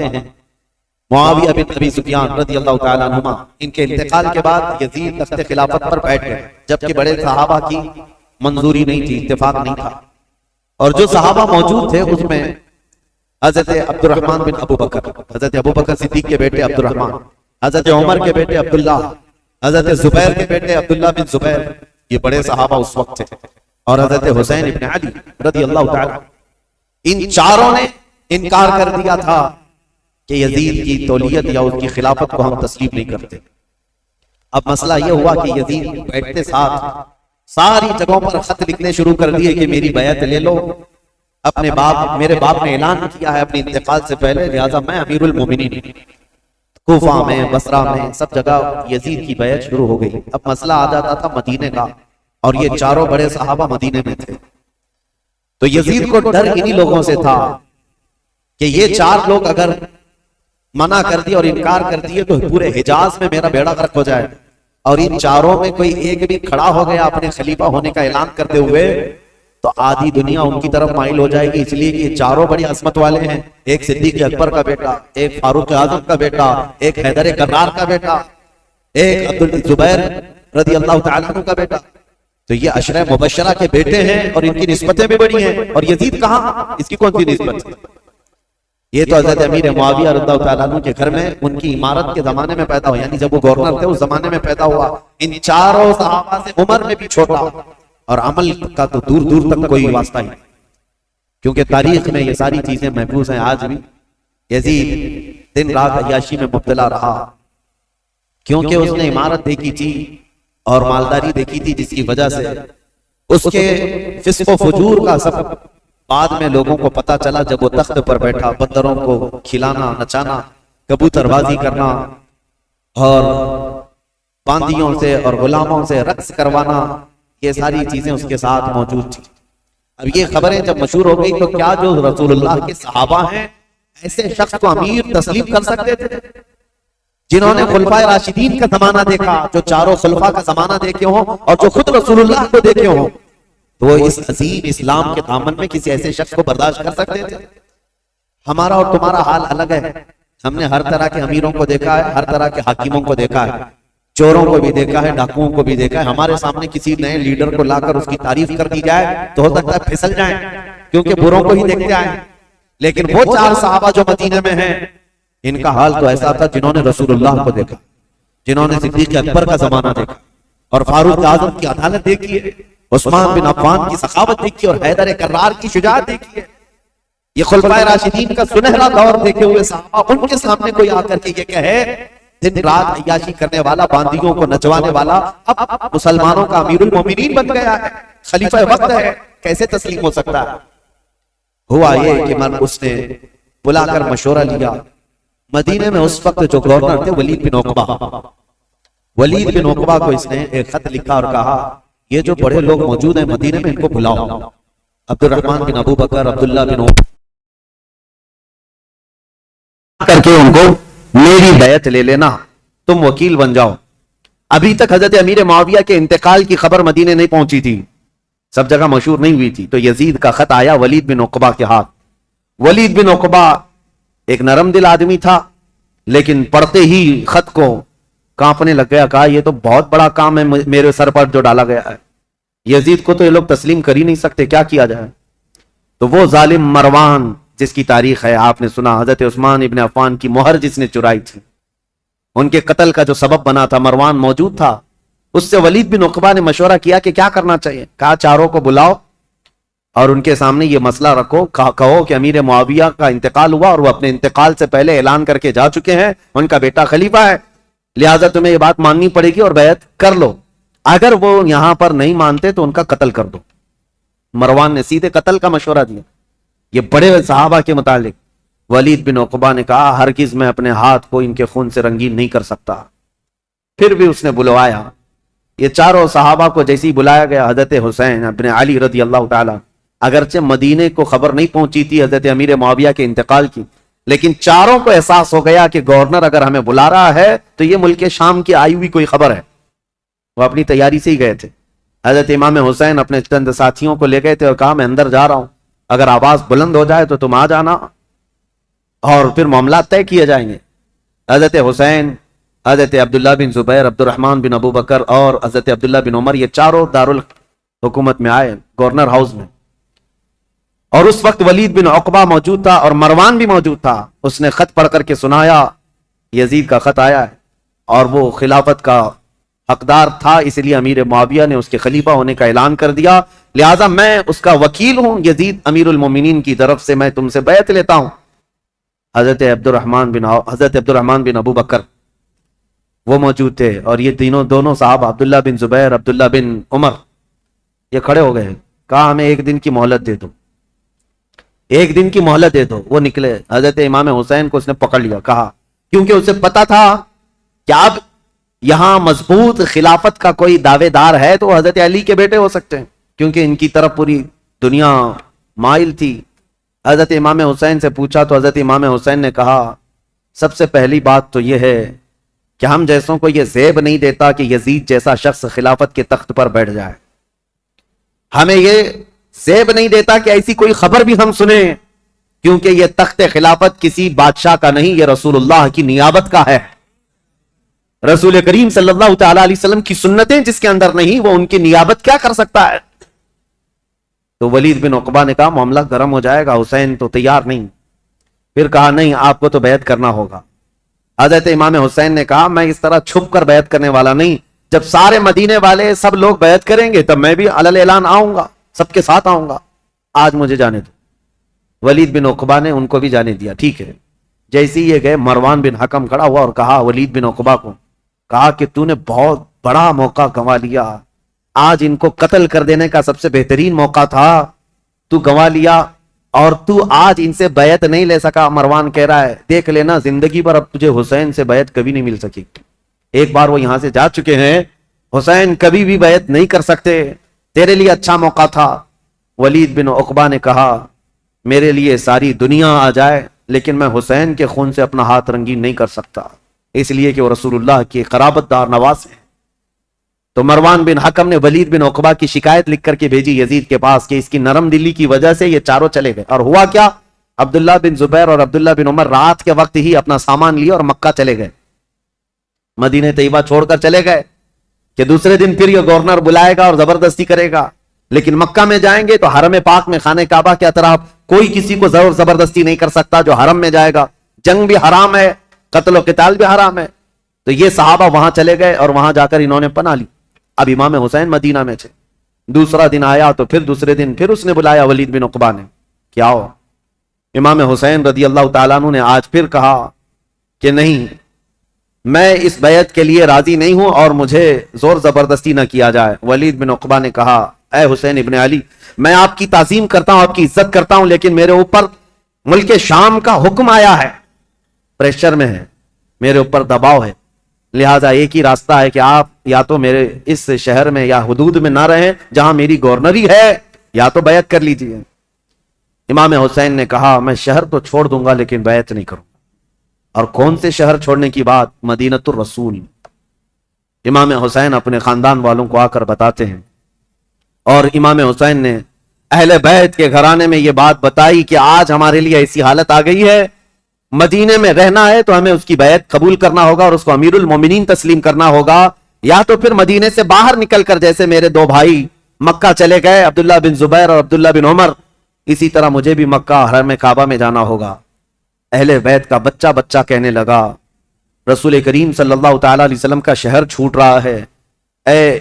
ہیں معاویہ بن ابی سفیان رضی اللہ تعالیٰ عنہما، ان کے انتقال کے بعد یزید تخت خلافت پر بیٹھ گئے، جبکہ بڑے صحابہ کی منظوری نہیں تھی، اتفاق نہیں تھا، اور جو صحابہ موجود تھے اس میں حضرت عبد الرحمن بن ابو بکر، حضرت ابو بکر صدیق کے بیٹے عبد الرحمن، حضرت عمر کے بیٹے عبداللہ، حضرت زبیر کے بیٹے عبداللہ بن زبیر، یہ بڑے صحابہ اس وقت تھے، اور حضرت حسین ابن علی رضی اللہ تعالیٰ، ان چاروں نے انکار کر دیا تھا کہ یزید کی تولیت یا اس کی خلافت کو ہم تسلیم نہیں کرتے۔ اب مسئلہ یہ ہوا کہ یزید بیٹھتے ساتھ ساری جگہوں پر خط لکھنے شروع کر دیے کہ میری بیعت لے لو، اپنے باپ، میرے باپ نے اعلان کیا ہے اپنے انتقال سے پہلے، لہذا میں امیر المومنین۔ کوفہ میں، بصرہ میں، سب جگہ یزید کی بیعت شروع ہو گئی۔ اب مسئلہ آ جاتا تھا مدینے کا، اور یہ چاروں بڑے صحابہ مدینے میں تھے، تو یزید کو ڈر انہی لوگوں سے تھا کہ یہ چار لوگ اگر منع کر دی اور انکار کر دیے تو پورے حجاز میں میرا بیڑا غرق ہو جائے، اور ان چاروں میں کوئی ایک بھی کھڑا ہو گیا اپنے خلیفہ ہونے کا اعلان کرتے ہوئے تو آدھی دنیا ان کی طرف مائل ہو جائے گی، اس لیے کہ یہ چاروں بڑی عظمت والے ہیں، ایک صدیق اکبر کا بیٹا، ایک فاروق اعظم کا بیٹا، ایک حیدر کرار کا بیٹا، ایک عبدالزبیر رضی اللہ تعالیٰ عنہ کا بیٹا، تو یہ عشرہ مبشرہ کے بیٹے ہیں اور ان کی نسبتیں بھی بڑی ہیں، اور یزید کہاں، اس کی کون سی نسبت ہے؟ یہ تو حضرت امیر معاویہ رضی اللہ تعالیٰ عنہ کے گھر میں ان کی امارت کے زمانے میں پیدا ہوا، یعنی جب وہ گورنر تھے اس زمانے میں پیدا ہوا۔ ان چاروں صحابہ سے عمر میں بھی چھوٹا، اور عمل کا تو دور دور تک کوئی واسطہ ہی، کیونکہ تاریخ میں یہ ساری چیزیں محفوظ ہیں آج بھی۔ یزید دن رات عیاشی میں مبتلا رہا، کیونکہ اس نے امارت دیکھی تھی اور مالداری دیکھی تھی، جس کی وجہ سے اس کے فسق و فجور کا سب بعد میں لوگوں کو پتا چلا جب وہ تخت پر بیٹھا، بندروں کو کھلانا، نچانا، کبوتر بازی کرنا، اور باندیوں سے اور غلاموں سے رقص کروانا، یہ ساری چیزیں اس کے ساتھ موجود تھی۔ اب یہ خبریں جب مشہور ہو گئی تو کیا جو رسول اللہ کے صحابہ ہیں ایسے شخص کو امیر تسلیم کر سکتے تھے، جنہوں نے خلفائے راشدین کا زمانہ دیکھا، جو چاروں خلفاء کا زمانہ دیکھے ہوں اور جو خود رسول اللہ کو دیکھے ہوں، تو وہ اس عظیم اسلام کے دامن میں کسی ایسے شخص کو برداشت کر سکتے تھے؟ ہمارا اور تمہارا حال الگ ہے، ہم نے ہر طرح کے امیروں کو دیکھا ہے، ہر طرح کے حاکموں کو دیکھا ہے، چوروں کو بھی دیکھا ہے، ڈاکوؤں کو بھی دیکھا ہے۔ ہمارے سامنے کسی نئے لیڈر کو لا کر اس کی تعریف کر دی جائے تو ہو سکتا ہے پھسل جائیں، کیونکہ بروں کو ہی دیکھتے آئے۔ لیکن وہ چار صحابہ جو مدینے میں ہیں، ان کا حال تو ایسا تھا جنہوں نے رسول اللہ کو دیکھا، جنہوں نے صدیق اکبر کا زمانہ دیکھا، اور فاروق اعظم کی عدالت دیکھی ہے، عثمان بن عفان کی سخاوت دیکھی، اور حیدر کرار کی شجاعت دیکھی ہے۔ یہ خلفائے راشدین کا سنہرا دور دیکھے ہوئے صحابہ، ان کے سامنے کوئی آ کر کے یہ کہے دن رات عیاشی کرنے والا، باندیوں کو نچوانے والا اب مسلمانوں کا امیر المومنین بن گیا ہے، خلیفہ وقت ہے، کیسے تسلیم ہو سکتا ہے؟ ہوا یہ کہ اس نے بلا کر مشورہ لیا۔ مدینے میں اس وقت جو گورنر تھے ولید بن عقبہ، ولید بن عقبہ کو اس نے ایک خط لکھا اور کہا یہ جو بڑے لوگ موجود ہیں مدینے میں ان کو بلاؤ، عبد الرحمن بن ابو بکر، عبداللہ بن عمر، کر کے ان کو میری بیعت لے لینا، تم وکیل بن جاؤ۔ ابھی تک حضرت امیر معاویہ کے انتقال کی خبر مدینے نہیں پہنچی تھی، سب جگہ مشہور نہیں ہوئی تھی، تو یزید کا خط آیا ولید بن عقبہ کے ہاتھ۔ ولید بن عقبہ ایک نرم دل آدمی تھا، لیکن پڑھتے ہی خط کو کانپنے لگ گیا، کہا یہ تو بہت بڑا کام ہے میرے سر پر جو ڈالا گیا ہے، یزید کو تو یہ لوگ تسلیم کر ہی نہیں سکتے، کیا کیا جائے؟ تو وہ ظالم مروان جس کی تاریخ ہے آپ نے سنا، حضرت عثمان ابن عفان کی مہر جس نے چرائی تھی، ان کے قتل کا جو سبب بنا تھا، مروان موجود تھا، اس سے ولید بن عقبہ نے مشورہ کیا کہ کیا کرنا چاہیے۔ کہا چاروں کو بلاؤ اور ان کے سامنے یہ مسئلہ رکھو، کہو کہ امیر معاویہ کا انتقال ہوا اور وہ اپنے انتقال سے پہلے اعلان کر کے جا چکے ہیں، ان کا بیٹا خلیفہ ہے، لہٰذا تمہیں یہ بات ماننی پڑے گی اور بیعت کر لو، اگر وہ یہاں پر نہیں مانتے تو ان کا قتل کر دو۔ مروان نے سیدھے قتل کا مشورہ دیا۔ یہ بڑے صحابہ کے متعلق ولید بن عقبہ نے کہا ہرگز میں اپنے ہاتھ کو ان کے خون سے رنگین نہیں کر سکتا۔ پھر بھی اس نے بلوایا، یہ چاروں صحابہ کو جیسے ہی بلایا گیا، حضرت حسین ابن علی رضی اللہ تعالیٰ، اگرچہ مدینے کو خبر نہیں پہنچی تھی حضرت امیر معاویہ کے انتقال کی، لیکن چاروں کو احساس ہو گیا کہ گورنر اگر ہمیں بلا رہا ہے تو یہ ملک شام کی آئی ہوئی کوئی خبر ہے۔ وہ اپنی تیاری سے ہی گئے تھے۔ حضرت امام حسین اپنے چند ساتھیوں کو لے گئے تھے اور کہا میں اندر جا رہا ہوں، اگر آواز بلند ہو جائے تو تم آ جانا اور پھر معاملات طے کیے جائیں گے. حضرت حسین، حضرت عبداللہ بن زبیر، عبد الرحمن بن ابو بکر اور حضرت عبداللہ بن عمر، یہ چاروں دارالحکومت میں آئے، گورنر ہاؤس میں. اور اس وقت ولید بن عقبہ موجود تھا اور مروان بھی موجود تھا. اس نے خط پڑھ کر کے سنایا، یزید کا خط آیا ہے اور وہ خلافت کا حقدار تھا، اس لیے امیر معاویہ نے اس کے خلیفہ ہونے کا اعلان کر دیا، لہٰذا میں اس کا وکیل ہوں. یزید امیر المومنین کی طرف سے میں تم سے بیعت لیتا ہوں. حضرت عبد الرحمن بن ابو بکر وہ موجود تھے اور یہ دونوں صاحب عبداللہ بن زبیر، عبداللہ بن عمر، یہ کھڑے ہو گئے. کہا ہمیں ایک دن کی مہلت دے دو، ایک دن کی مہلت دے دو. وہ نکلے. حضرت امام حسین کو اس نے پکڑ لیا. کہا کیونکہ اسے پتا تھا کہ اب یہاں مضبوط خلافت کا کوئی دعوے دار ہے تو حضرت علی کے بیٹے ہو سکتے ہیں، کیونکہ ان کی طرف پوری دنیا مائل تھی. حضرت امام حسین سے پوچھا تو حضرت امام حسین نے کہا سب سے پہلی بات تو یہ ہے کہ ہم جیسوں کو یہ زیب نہیں دیتا کہ یزید جیسا شخص خلافت کے تخت پر بیٹھ جائے. ہمیں یہ زیب نہیں دیتا کہ ایسی کوئی خبر بھی ہم سنیں، کیونکہ یہ تخت خلافت کسی بادشاہ کا نہیں، یہ رسول اللہ کی نیابت کا ہے. رسول کریم صلی اللہ تعالی علیہ وسلم کی سنتیں جس کے اندر نہیں، وہ ان کی نیابت کیا کر سکتا ہے؟ تو ولید بن عقبہ نے کہا معاملہ گرم ہو جائے گا، حسین تو تیار نہیں. پھر کہا نہیں، آپ کو تو بیعت کرنا ہوگا. حضرت امام حسین نے کہا میں اس طرح چھپ کر بیعت کرنے والا نہیں، جب سارے مدینے والے سب لوگ بیعت کریں گے تب میں بھی علل اعلان آؤں گا، سب کے ساتھ آؤں گا. آج مجھے جانے دو. ولید بن عقبہ نے ان کو بھی جانے دیا. ٹھیک ہے. جیسے یہ گئے، مروان بن حکم کھڑا ہوا اور کہا ولید بن عقبہ کو، کہا کہ تو نے بہت بڑا موقع گنوا لیا، آج ان کو قتل کر دینے کا سب سے بہترین موقع تھا، تو گنوا لیا اور تو آج ان سے بیعت نہیں لے سکا. مروان کہہ رہا ہے دیکھ لینا زندگی پر اب تجھے حسین سے بیعت کبھی نہیں مل سکی. ایک بار وہ یہاں سے جا چکے ہیں، حسین کبھی بھی بیعت نہیں کر سکتے، تیرے لیے اچھا موقع تھا. ولید بن عقبہ نے کہا میرے لیے ساری دنیا آ جائے لیکن میں حسین کے خون سے اپنا ہاتھ رنگین نہیں کر سکتا، اس لیے کہ وہ رسول اللہ کی قرابت دار نواز ہے. تو مروان بن حکم نے ولید بن عقبہ کی شکایت لکھ کر کے بھیجی یزید کے پاس کہ اس کی نرم دلی کی وجہ سے یہ چاروں چلے گئے. اور ہوا کیا، عبداللہ بن زبیر اور عبداللہ بن عمر رات کے وقت ہی اپنا سامان لیا اور مکہ چلے گئے، مدینہ طیبہ چھوڑ کر چلے گئے کہ دوسرے دن پھر یہ گورنر بلائے گا اور زبردستی کرے گا. لیکن مکہ میں جائیں گے تو حرم پاک میں خانہ کعبہ کے اطراف کوئی کسی کو زور زبردستی نہیں کر سکتا جو حرم میں جائے گا. جنگ بھی حرام ہے، قتل و قتال بھی حرام ہے. تو یہ صحابہ وہاں چلے گئے اور وہاں جا کر انہوں نے پناہ لی. اب امام حسین مدینہ میں تھے. دوسرا دن آیا تو پھر دوسرے دن پھر اس نے بلایا ولید بن عقبہ نے کہ آؤ. امام حسین رضی اللہ تعالیٰ عنہ نے آج پھر کہا کہ نہیں، میں اس بیعت کے لیے راضی نہیں ہوں اور مجھے زور زبردستی نہ کیا جائے. ولید بن عقبہ نے کہا اے حسین ابن علی، میں آپ کی تعظیم کرتا ہوں، آپ کی عزت کرتا ہوں، لیکن میرے اوپر ملک شام کا حکم آیا ہے، پریشر میں ہے، میرے اوپر دباؤ ہے، لہٰذا ایک ہی راستہ ہے کہ آپ یا تو میرے اس شہر میں یا حدود میں نہ رہیں جہاں میری گورنری ہے، یا تو بیعت کر لیجیے. امام حسین نے کہا میں شہر تو چھوڑ دوں گا لیکن بیعت نہیں کروں. اور کون سے شہر چھوڑنے کی بات؟ مدینہ الرسول. امام حسین اپنے خاندان والوں کو آ کر بتاتے ہیں اور امام حسین نے اہل بیت کے گھرانے میں یہ بات بتائی کہ آج ہمارے لیے ایسی حالت آ گئی ہے، مدینے میں رہنا ہے تو ہمیں اس کی بیعت قبول کرنا ہوگا اور اس کو امیر المومنین تسلیم کرنا ہوگا، یا تو پھر مدینے سے باہر نکل کر جیسے میرے دو بھائی مکہ چلے گئے، عبداللہ بن زبیر اور عبداللہ بن عمر، اسی طرح مجھے بھی مکہ حرم کعبہ میں جانا ہوگا. اہل بیت کا بچہ بچہ کہنے لگا رسول کریم صلی اللہ تعالی علیہ وسلم کا شہر چھوٹ رہا ہے، اے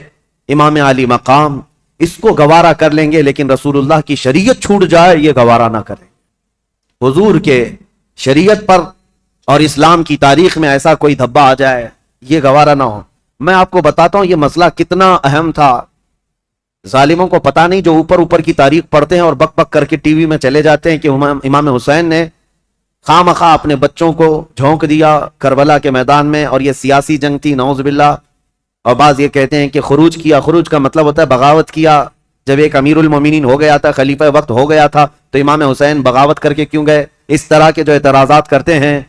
امام علی مقام، اس کو گوارا کر لیں گے لیکن رسول اللہ کی شریعت چھوٹ جائے یہ گوارا نہ کریں. حضور کے شریعت پر اور اسلام کی تاریخ میں ایسا کوئی دھبا آ جائے یہ گوارا نہ ہو. میں آپ کو بتاتا ہوں یہ مسئلہ کتنا اہم تھا. ظالموں کو پتا نہیں جو اوپر کی تاریخ پڑھتے ہیں اور بک بک کر کے ٹی وی میں چلے جاتے ہیں کہ امام حسین نے خواہ مخواہ اپنے بچوں کو جھونک دیا کربلا کے میدان میں اور یہ سیاسی جنگ تھی نعوذ باللہ. اور بعض یہ کہتے ہیں کہ خروج کیا، خروج کا مطلب ہوتا ہے بغاوت کیا. جب ایک امیر المومنین ہو گیا تھا، خلیفہ وقت ہو گیا تھا، تو امام حسین بغاوت کر کے کیوں گئے؟ اس طرح کے جو اعتراضات کرتے ہیں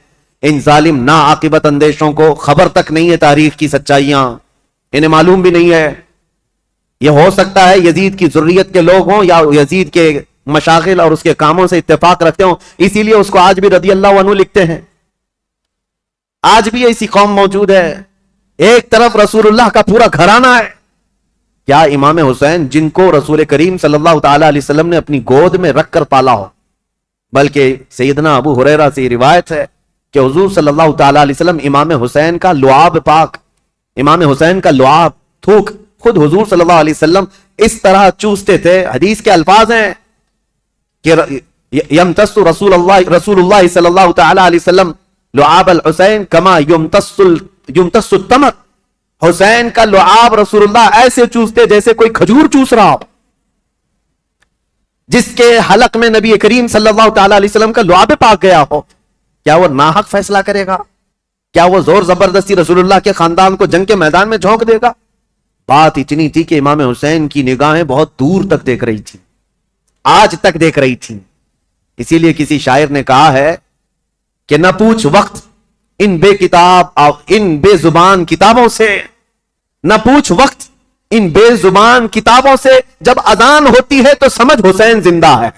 ان ظالم نا عاقبت اندیشوں کو خبر تک نہیں ہے تاریخ کی سچائیاں، انہیں معلوم بھی نہیں ہے. یہ ہو سکتا ہے یزید کی ذریت کے لوگ ہوں یا یزید کے مشاغل اور اس کے کاموں سے اتفاق رکھتے ہوں، اسی لیے اس کو آج بھی رضی اللہ عنہ لکھتے ہیں. آج بھی ایسی قوم موجود ہے. ایک طرف رسول اللہ کا پورا گھرانہ ہے. کیا امام حسین جن کو رسول کریم صلی اللہ تعالی علیہ وسلم نے اپنی گود میں رکھ کر پالا ہو، بلکہ سیدنا ابو ہریرہ سے روایت ہے کہ حضور صلی اللہ تعالی علیہ وسلم امام حسین کا لعاب پاک، امام حسین کا لعاب تھوک خود حضور صلی اللہ علیہ وسلم اس طرح چوستے تھے. حدیث کے الفاظ ہیں کہ یمتص رسول اللہ صلی اللہ تعالی علیہ وسلم لعاب الحسین کما یمتص التمر. حسین کا لعاب رسول اللہ ایسے چوستے جیسے کوئی کھجور چوس رہا ہو. جس کے حلق میں نبی کریم صلی اللہ تعالی علیہ وسلم کا لعاب پاک گیا ہو، کیا وہ ناحق فیصلہ کرے گا؟ کیا وہ زور زبردستی رسول اللہ کے خاندان کو جنگ کے میدان میں جھونک دے گا؟ بات اتنی تھی کہ امام حسین کی نگاہیں بہت دور تک دیکھ رہی تھی، آج تک دیکھ رہی تھی. اسی لیے کسی شاعر نے کہا ہے کہ نہ پوچھ وقت ان بے زبان کتابوں سے، نہ پوچھ وقت ان بے زبان کتابوں سے، جب اذان ہوتی ہے تو سمجھ حسین زندہ ہے.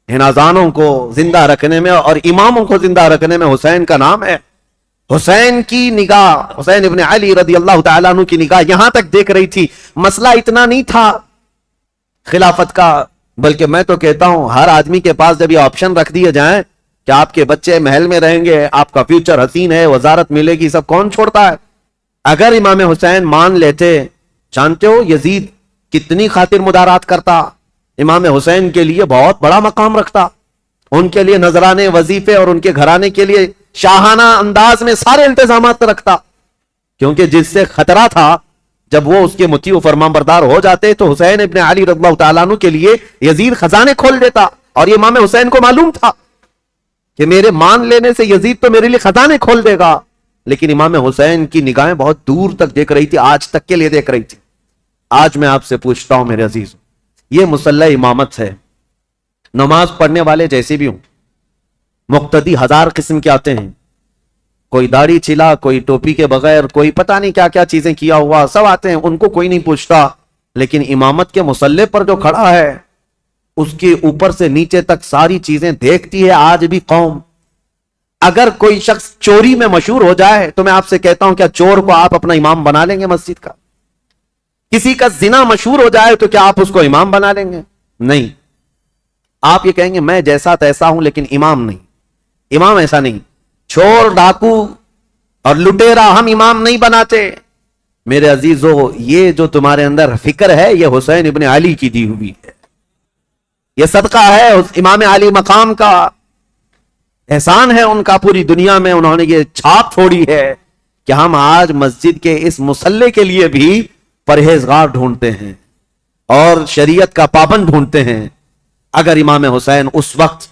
ان اذانوں کو زندہ رکھنے میں اور اماموں کو زندہ رکھنے میں حسین کا نام ہے. حسین کی نگاہ، حسین ابن علی رضی اللہ تعالیٰ عنہ کی نگاہ یہاں تک دیکھ رہی تھی. مسئلہ اتنا نہیں تھا خلافت کا، بلکہ میں تو کہتا ہوں ہر آدمی کے پاس جب یہ آپشن رکھ دیے جائیں کہ آپ کے بچے محل میں رہیں گے، آپ کا فیوچر حسین ہے، وزارت ملے گی، سب کون چھوڑتا ہے؟ اگر امام حسین مان لیتے، جانتے ہو یزید کتنی خاطر مدارات کرتا، امام حسین کے لیے بہت بڑا مقام رکھتا، ان کے لیے نذرانے، وظیفے اور ان کے گھرانے کے لیے شاہانہ انداز میں سارے انتظامات رکھتا. کیونکہ جس سے خطرہ تھا جب وہ اس کے مطیع و فرمان بردار ہو جاتے تو حسین ابن علی رضی اللہ تعالیٰ عنہ کے لیے یزید خزانے کھول دیتا. اور یہ امام حسین کو معلوم تھا کہ میرے مان لینے سے یزید تو میرے لیے خزانے کھول دے گا. لیکن امام حسین کی نگاہیں بہت دور تک دیکھ رہی تھی، آج تک کے لیے دیکھ رہی تھی. آج میں آپ سے پوچھتا ہوں میرے عزیز، یہ مصلی امامت ہے. نماز پڑھنے والے جیسے بھی ہوں، مقتدی ہزار قسم کے آتے ہیں، کوئی داڑھی چھلا، کوئی ٹوپی کے بغیر، کوئی پتہ نہیں کیا کیا چیزیں کیا ہوا، سب آتے ہیں، ان کو کوئی نہیں پوچھتا. لیکن امامت کے مصلی پر جو کھڑا ہے اس کے اوپر سے نیچے تک ساری چیزیں دیکھتی ہے آج بھی قوم. اگر کوئی شخص چوری میں مشہور ہو جائے تو میں آپ سے کہتا ہوں کیا چور کو آپ اپنا امام بنا لیں گے مسجد کا؟ کسی کا زنا مشہور ہو جائے تو کیا آپ اس کو امام بنا لیں گے؟ نہیں. آپ یہ کہیں گے میں جیسا تیسا ہوں لیکن امام نہیں. امام ایسا نہیں. چور، ڈاکو اور لٹیرا ہم امام نہیں بناتے. میرے عزیزو، یہ جو تمہارے اندر فکر ہے یہ حسین ابن علی کی دی ہوئی ہے. یہ صدقہ ہے امام علی مقام کا، احسان ہے ان کا پوری دنیا میں. انہوں نے یہ چھاپ چھوڑی ہے کہ ہم آج مسجد کے اس مصلی کے لیے بھی پرہیزگار ڈھونڈتے ہیں اور شریعت کا پابند ڈھونڈتے ہیں. اگر امام حسین اس وقت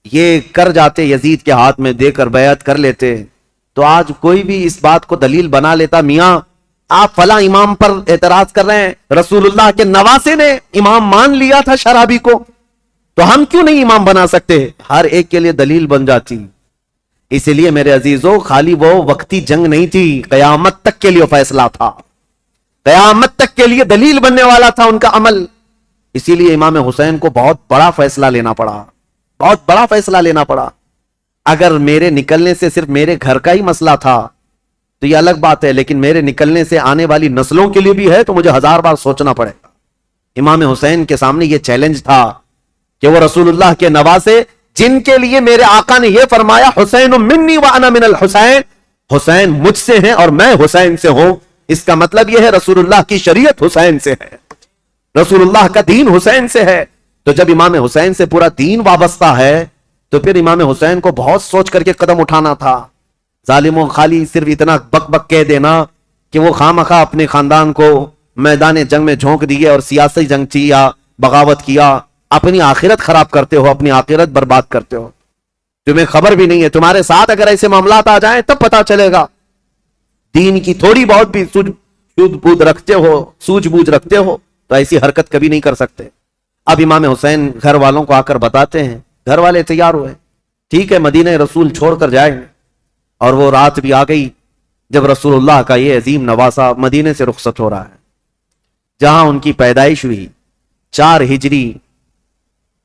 یہ کر جاتے، یزید کے ہاتھ میں دے کر بیعت کر لیتے، تو آج کوئی بھی اس بات کو دلیل بنا لیتا، میاں آپ فلاں امام پر اعتراض کر رہے ہیں، رسول اللہ کے نواسے نے امام مان لیا تھا شرابی کو، تو ہم کیوں نہیں امام بنا سکتے؟ ہر ایک کے لیے دلیل بن جاتی. اسی لیے میرے عزیزو، خالی وہ وقتی جنگ نہیں تھی، قیامت تک کے لیے فیصلہ تھا، قیامت تک کے لیے دلیل بننے والا تھا ان کا عمل. اسی لیے امام حسین کو بہت بڑا فیصلہ لینا پڑا، بہت بڑا فیصلہ لینا پڑا. اگر میرے نکلنے سے صرف میرے گھر کا ہی مسئلہ تھا تو یہ الگ بات ہے، لیکن میرے نکلنے سے آنے والی نسلوں کے لیے بھی ہے تو مجھے 1000 بار سوچنا پڑے گا. امام حسین کے سامنے یہ چیلنج تھا کہ وہ رسول اللہ کے نواسے، جن کے لیے میرے آقا نے یہ فرمایا حسین منی وانا من الحسین، حسین مجھ سے ہیں اور میں حسین سے ہوں. اس کا مطلب یہ ہے رسول اللہ کی شریعت حسین سے ہے، رسول اللہ کا دین حسین سے ہے. تو جب امام حسین سے پورا دین وابستہ ہے تو پھر امام حسین کو بہت سوچ کر کے قدم اٹھانا تھا. ظالموں، خالی صرف اتنا بک بک کہہ دینا کہ وہ خواہ اپنے خاندان کو میدان جنگ میں جھونک دیے اور سیاسی جنگ تھی یا بغاوت کیا، اپنی آخرت خراب کرتے ہو، اپنی آخرت برباد کرتے ہو. تمہیں خبر بھی نہیں ہے، تمہارے ساتھ اگر ایسے معاملات آ جائیں تب پتا چلے گا. دین کی تھوڑی بہت بھی سوجھ بوجھ رکھتے ہو تو ایسی حرکت کبھی نہیں کر سکتے. اب امام حسین گھر والوں کو آ کر بتاتے ہیں، گھر والے تیار ہوئے، ٹھیک ہے مدینہ رسول چھوڑ کر جائیں گے. اور وہ رات بھی آ گئی جب رسول اللہ کا یہ عظیم نواسہ مدینے سے رخصت ہو رہا ہے، جہاں ان کی پیدائش ہوئی 4 ہجری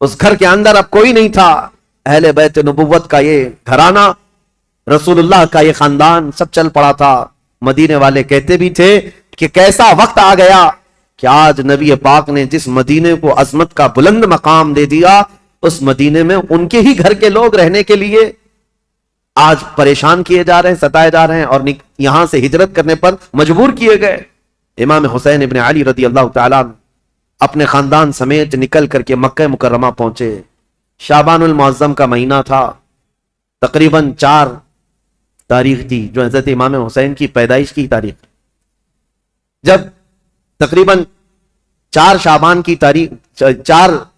اس گھر کے اندر اب کوئی نہیں تھا. اہل بیت نبوت کا یہ گھرانہ، رسول اللہ کا یہ خاندان سب چل پڑا تھا. مدینے والے کہتے بھی تھے کہ کیسا وقت آ گیا کہ آج نبی پاک نے جس مدینے کو عظمت کا بلند مقام دے دیا، اس مدینے میں ان کے ہی گھر کے لوگ رہنے کے لیے آج پریشان کیے جا رہے ہیں، ستائے جا رہے ہیں، اور یہاں سے ہجرت کرنے پر مجبور کیے گئے. امام حسین ابن علی رضی اللہ تعالیٰ اپنے خاندان سمیت نکل کر کے مکہ مکرمہ پہنچے. شعبان المعظم کا مہینہ تھا، تقریباً 4 تاریخ تھی جو حضرت امام حسین کی پیدائش کی تاریخ. جب تقریباً 4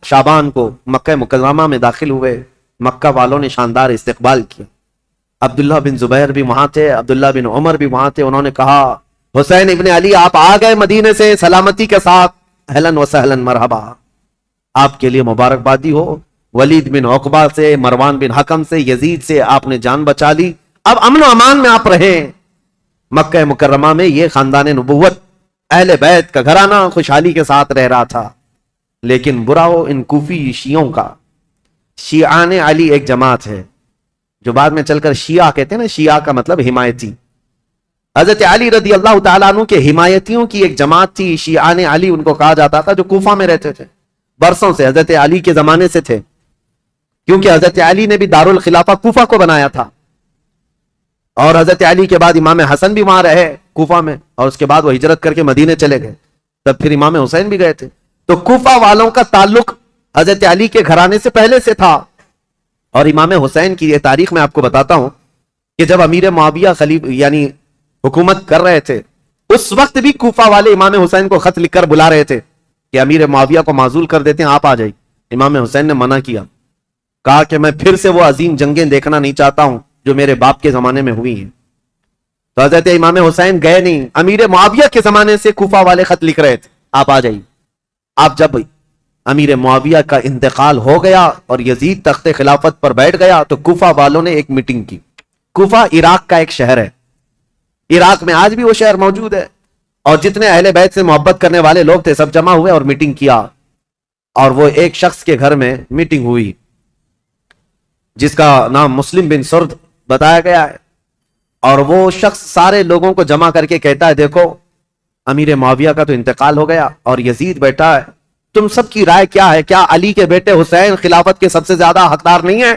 شعبان کو مکہ مکرمہ میں داخل ہوئے، مکہ والوں نے شاندار استقبال کیا. عبداللہ بن زبیر بھی وہاں تھے، عبداللہ بن عمر بھی وہاں تھے. انہوں نے کہا حسین ابن علی آپ آ گئے مدینے سے سلامتی کے ساتھ، اہلاً و سہلاً مرحبا، آپ کے لیے مبارکبادی ہو. ولید بن عقبہ سے، مروان بن حکم سے، یزید سے آپ نے جان بچا لی، اب امن و امان میں آپ رہیں. مکہ مکرمہ میں یہ خاندان نبوت، اہل بیت کا گھرانہ خوشحالی کے ساتھ رہ رہا تھا. لیکن برا ہو ان کوفی شیعوں کا. شیعان علی ایک جماعت ہے جو بعد میں چل کر شیعہ کہتے ہیں نا، شیعہ کا مطلب حمایتی. حضرت علی رضی اللہ تعالیٰ عنہ کے حمایتیوں کی ایک جماعت تھی، شیعان علی ان کو کہا جاتا تھا، جو کوفہ میں رہتے تھے برسوں سے، حضرت علی کے زمانے سے تھے، کیونکہ حضرت علی نے بھی دارالخلافہ کوفہ کو بنایا تھا. اور حضرت علی کے بعد امام حسن بھی وہاں رہے کوفہ میں، اور اس کے بعد وہ ہجرت کر کے مدینے چلے گئے، تب پھر امام حسین بھی گئے تھے. تو کوفہ والوں کا تعلق حضرت علی کے گھرانے سے پہلے سے تھا. اور امام حسین کی یہ تاریخ میں آپ کو بتاتا ہوں کہ جب امیر معاویہ یعنی حکومت کر رہے تھے، اس وقت بھی کوفہ والے امام حسین کو خط لکھ کر بلا رہے تھے کہ امیر معاویہ کو معزول کر دیتے ہیں، آپ آ جائیے. امام حسین نے منع کیا، کہا کہ میں پھر سے وہ عظیم جنگیں دیکھنا نہیں چاہتا ہوں جو میرے باپ کے زمانے میں ہوئی ہیں. تو حضرت امام حسین گئے نہیں. امیر معاویہ کے زمانے سے کوفہ والے خط لکھ رہے تھے، آپ آ جائیے. آپ جب امیر معاویہ کا انتقال ہو گیا اور یزید تخت خلافت پر بیٹھ گیا تو کوفہ والوں نے ایک میٹنگ کی. کوفہ عراق کا ایک شہر ہے، عراق میں آج بھی وہ شہر موجود ہے، اور جتنے اہل بیت سے محبت کرنے والے لوگ تھے سب جمع ہوئے اور میٹنگ کیا. اور وہ ایک شخص کے گھر میں میٹنگ ہوئی جس کا نام مسلم بن سرد بتایا گیا ہے. اور وہ شخص سارے لوگوں کو جمع کر کے کہتا ہے دیکھو امیر معاویہ کا تو انتقال ہو گیا اور یزید بیٹا ہے، تم سب کی رائے کیا ہے؟ کیا علی کے بیٹے حسین خلافت کے سب سے زیادہ حقدار نہیں ہیں؟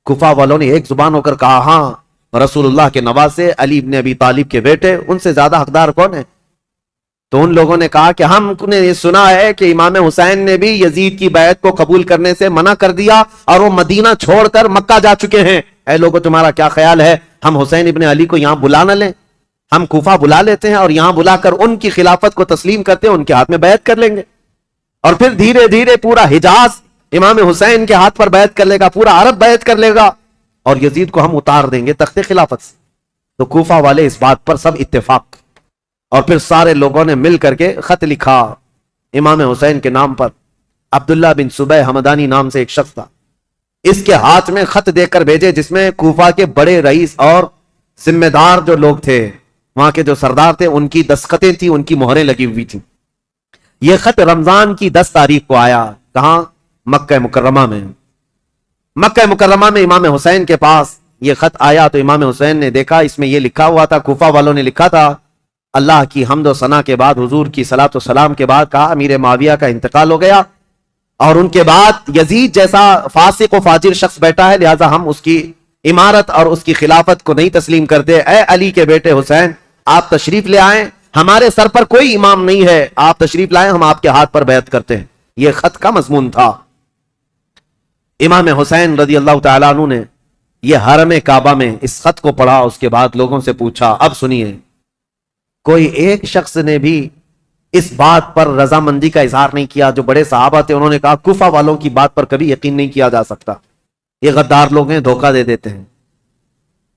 کوفہ والوں نے ایک زبان ہو کر کہا ہاں، رسول اللہ کے نواسے علی بن ابی طالب کے بیٹے، ان سے زیادہ حقدار کون ہے؟ تو ان لوگوں نے کہا کہ ہم نے یہ سنا ہے کہ امام حسین نے بھی یزید کی بیعت کو قبول کرنے سے منع کر دیا اور وہ مدینہ چھوڑ کر مکہ جا چکے ہیں. اے لوگوں تمہارا کیا خیال ہے، ہم حسین ابن علی کو یہاں بلا نہ لیں؟ ہم کوفہ بلا لیتے ہیں اور یہاں بلا کر ان کی خلافت کو تسلیم کرتے ہیں، ان کے ہاتھ میں بیعت کر لیں گے، اور پھر دھیرے دھیرے پورا حجاز امام حسین کے ہاتھ پر بیعت کر لے گا، پورا عرب بیعت کر لے گا، اور یزید کو ہم اتار دیں گے تخت خلافت سے. تو کوفہ والے اس بات پر سب اتفاق، اور پھر سارے لوگوں نے مل کر کے خط لکھا امام حسین کے نام پر. عبداللہ بن صبح حمدانی نام سے ایک شخص تھا، اس کے ہاتھ میں خط دے کر بھیجے جس میں کوفہ کے بڑے رئیس اور ذمہ دار جو لوگ تھے، وہاں کے جو سردار تھے، ان کی دستخطیں تھیں، ان کی مہریں لگی ہوئی تھیں. یہ خط رمضان کی 10 تاریخ کو آیا. کہاں؟ مکہ مکرمہ میں. مکہ مکرمہ میں امام حسین کے پاس یہ خط آیا تو امام حسین نے دیکھا، اس میں یہ لکھا ہوا تھا، کوفہ والوں نے لکھا تھا، اللہ کی حمد و ثنا کے بعد، حضور کی صلاۃ و سلام کے بعد کہا امیر معاویہ کا انتقال ہو گیا اور ان کے بعد یزید جیسا فاسق و فاجر شخص بیٹا ہے، لہٰذا ہم اس کی امارت اور اس کی خلافت کو نہیں تسلیم کرتے. اے علی کے بیٹے حسین، آپ تشریف لے آئیں، ہمارے سر پر کوئی امام نہیں ہے، آپ تشریف لائیں، ہم آپ کے ہاتھ پر بیعت کرتے ہیں. یہ خط کا مضمون تھا. امام حسین رضی اللہ تعالیٰ عنہ نے یہ حرم کعبہ میں اس خط کو پڑھا، اس کے بعد لوگوں سے پوچھا. اب سنیے، کوئی ایک شخص نے بھی اس بات پر رضامندی کا اظہار نہیں کیا. جو بڑے صحابہ تھے انہوں نے کہا کوفہ والوں کی بات پر کبھی یقین نہیں کیا جا سکتا، یہ غدار لوگ ہیں، دھوکہ دے دیتے ہیں،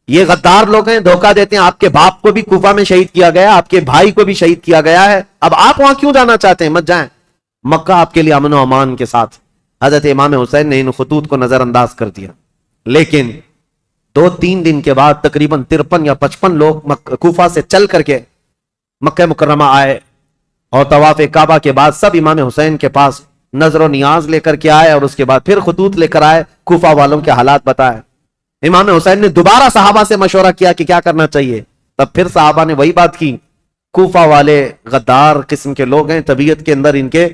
یہ غدار لوگ ہیں، دھوکہ دیتے ہیں. آپ کے باپ کو بھی کوفہ میں شہید کیا گیا، آپ کے بھائی کو بھی شہید کیا گیا ہے، اب آپ وہاں کیوں جانا چاہتے ہیں؟ مت جائیں، مکہ آپ کے لیے امن و امان کے ساتھ. حضرت امام حسین نے ان خطوط کو نظر انداز کر دیا. لیکن 2-3 دن کے بعد تقریباً 53 یا 55 لوگ کوفہ سے چل کر کے مکہ مکرمہ آئے، اور طواف کعبہ کے بعد سب امام حسین کے پاس نظر و نیاز لے کر کے آئے اور اس کے بعد پھر خطوط لے کر آئے، کوفہ والوں کے حالات بتائے۔ امام حسین نے دوبارہ صحابہ سے مشورہ کیا کہ کیا کرنا چاہیے، تب پھر صحابہ نے وہی بات کی، کوفہ والے غدار قسم کے لوگ ہیں، طبیعت کے اندر ان کے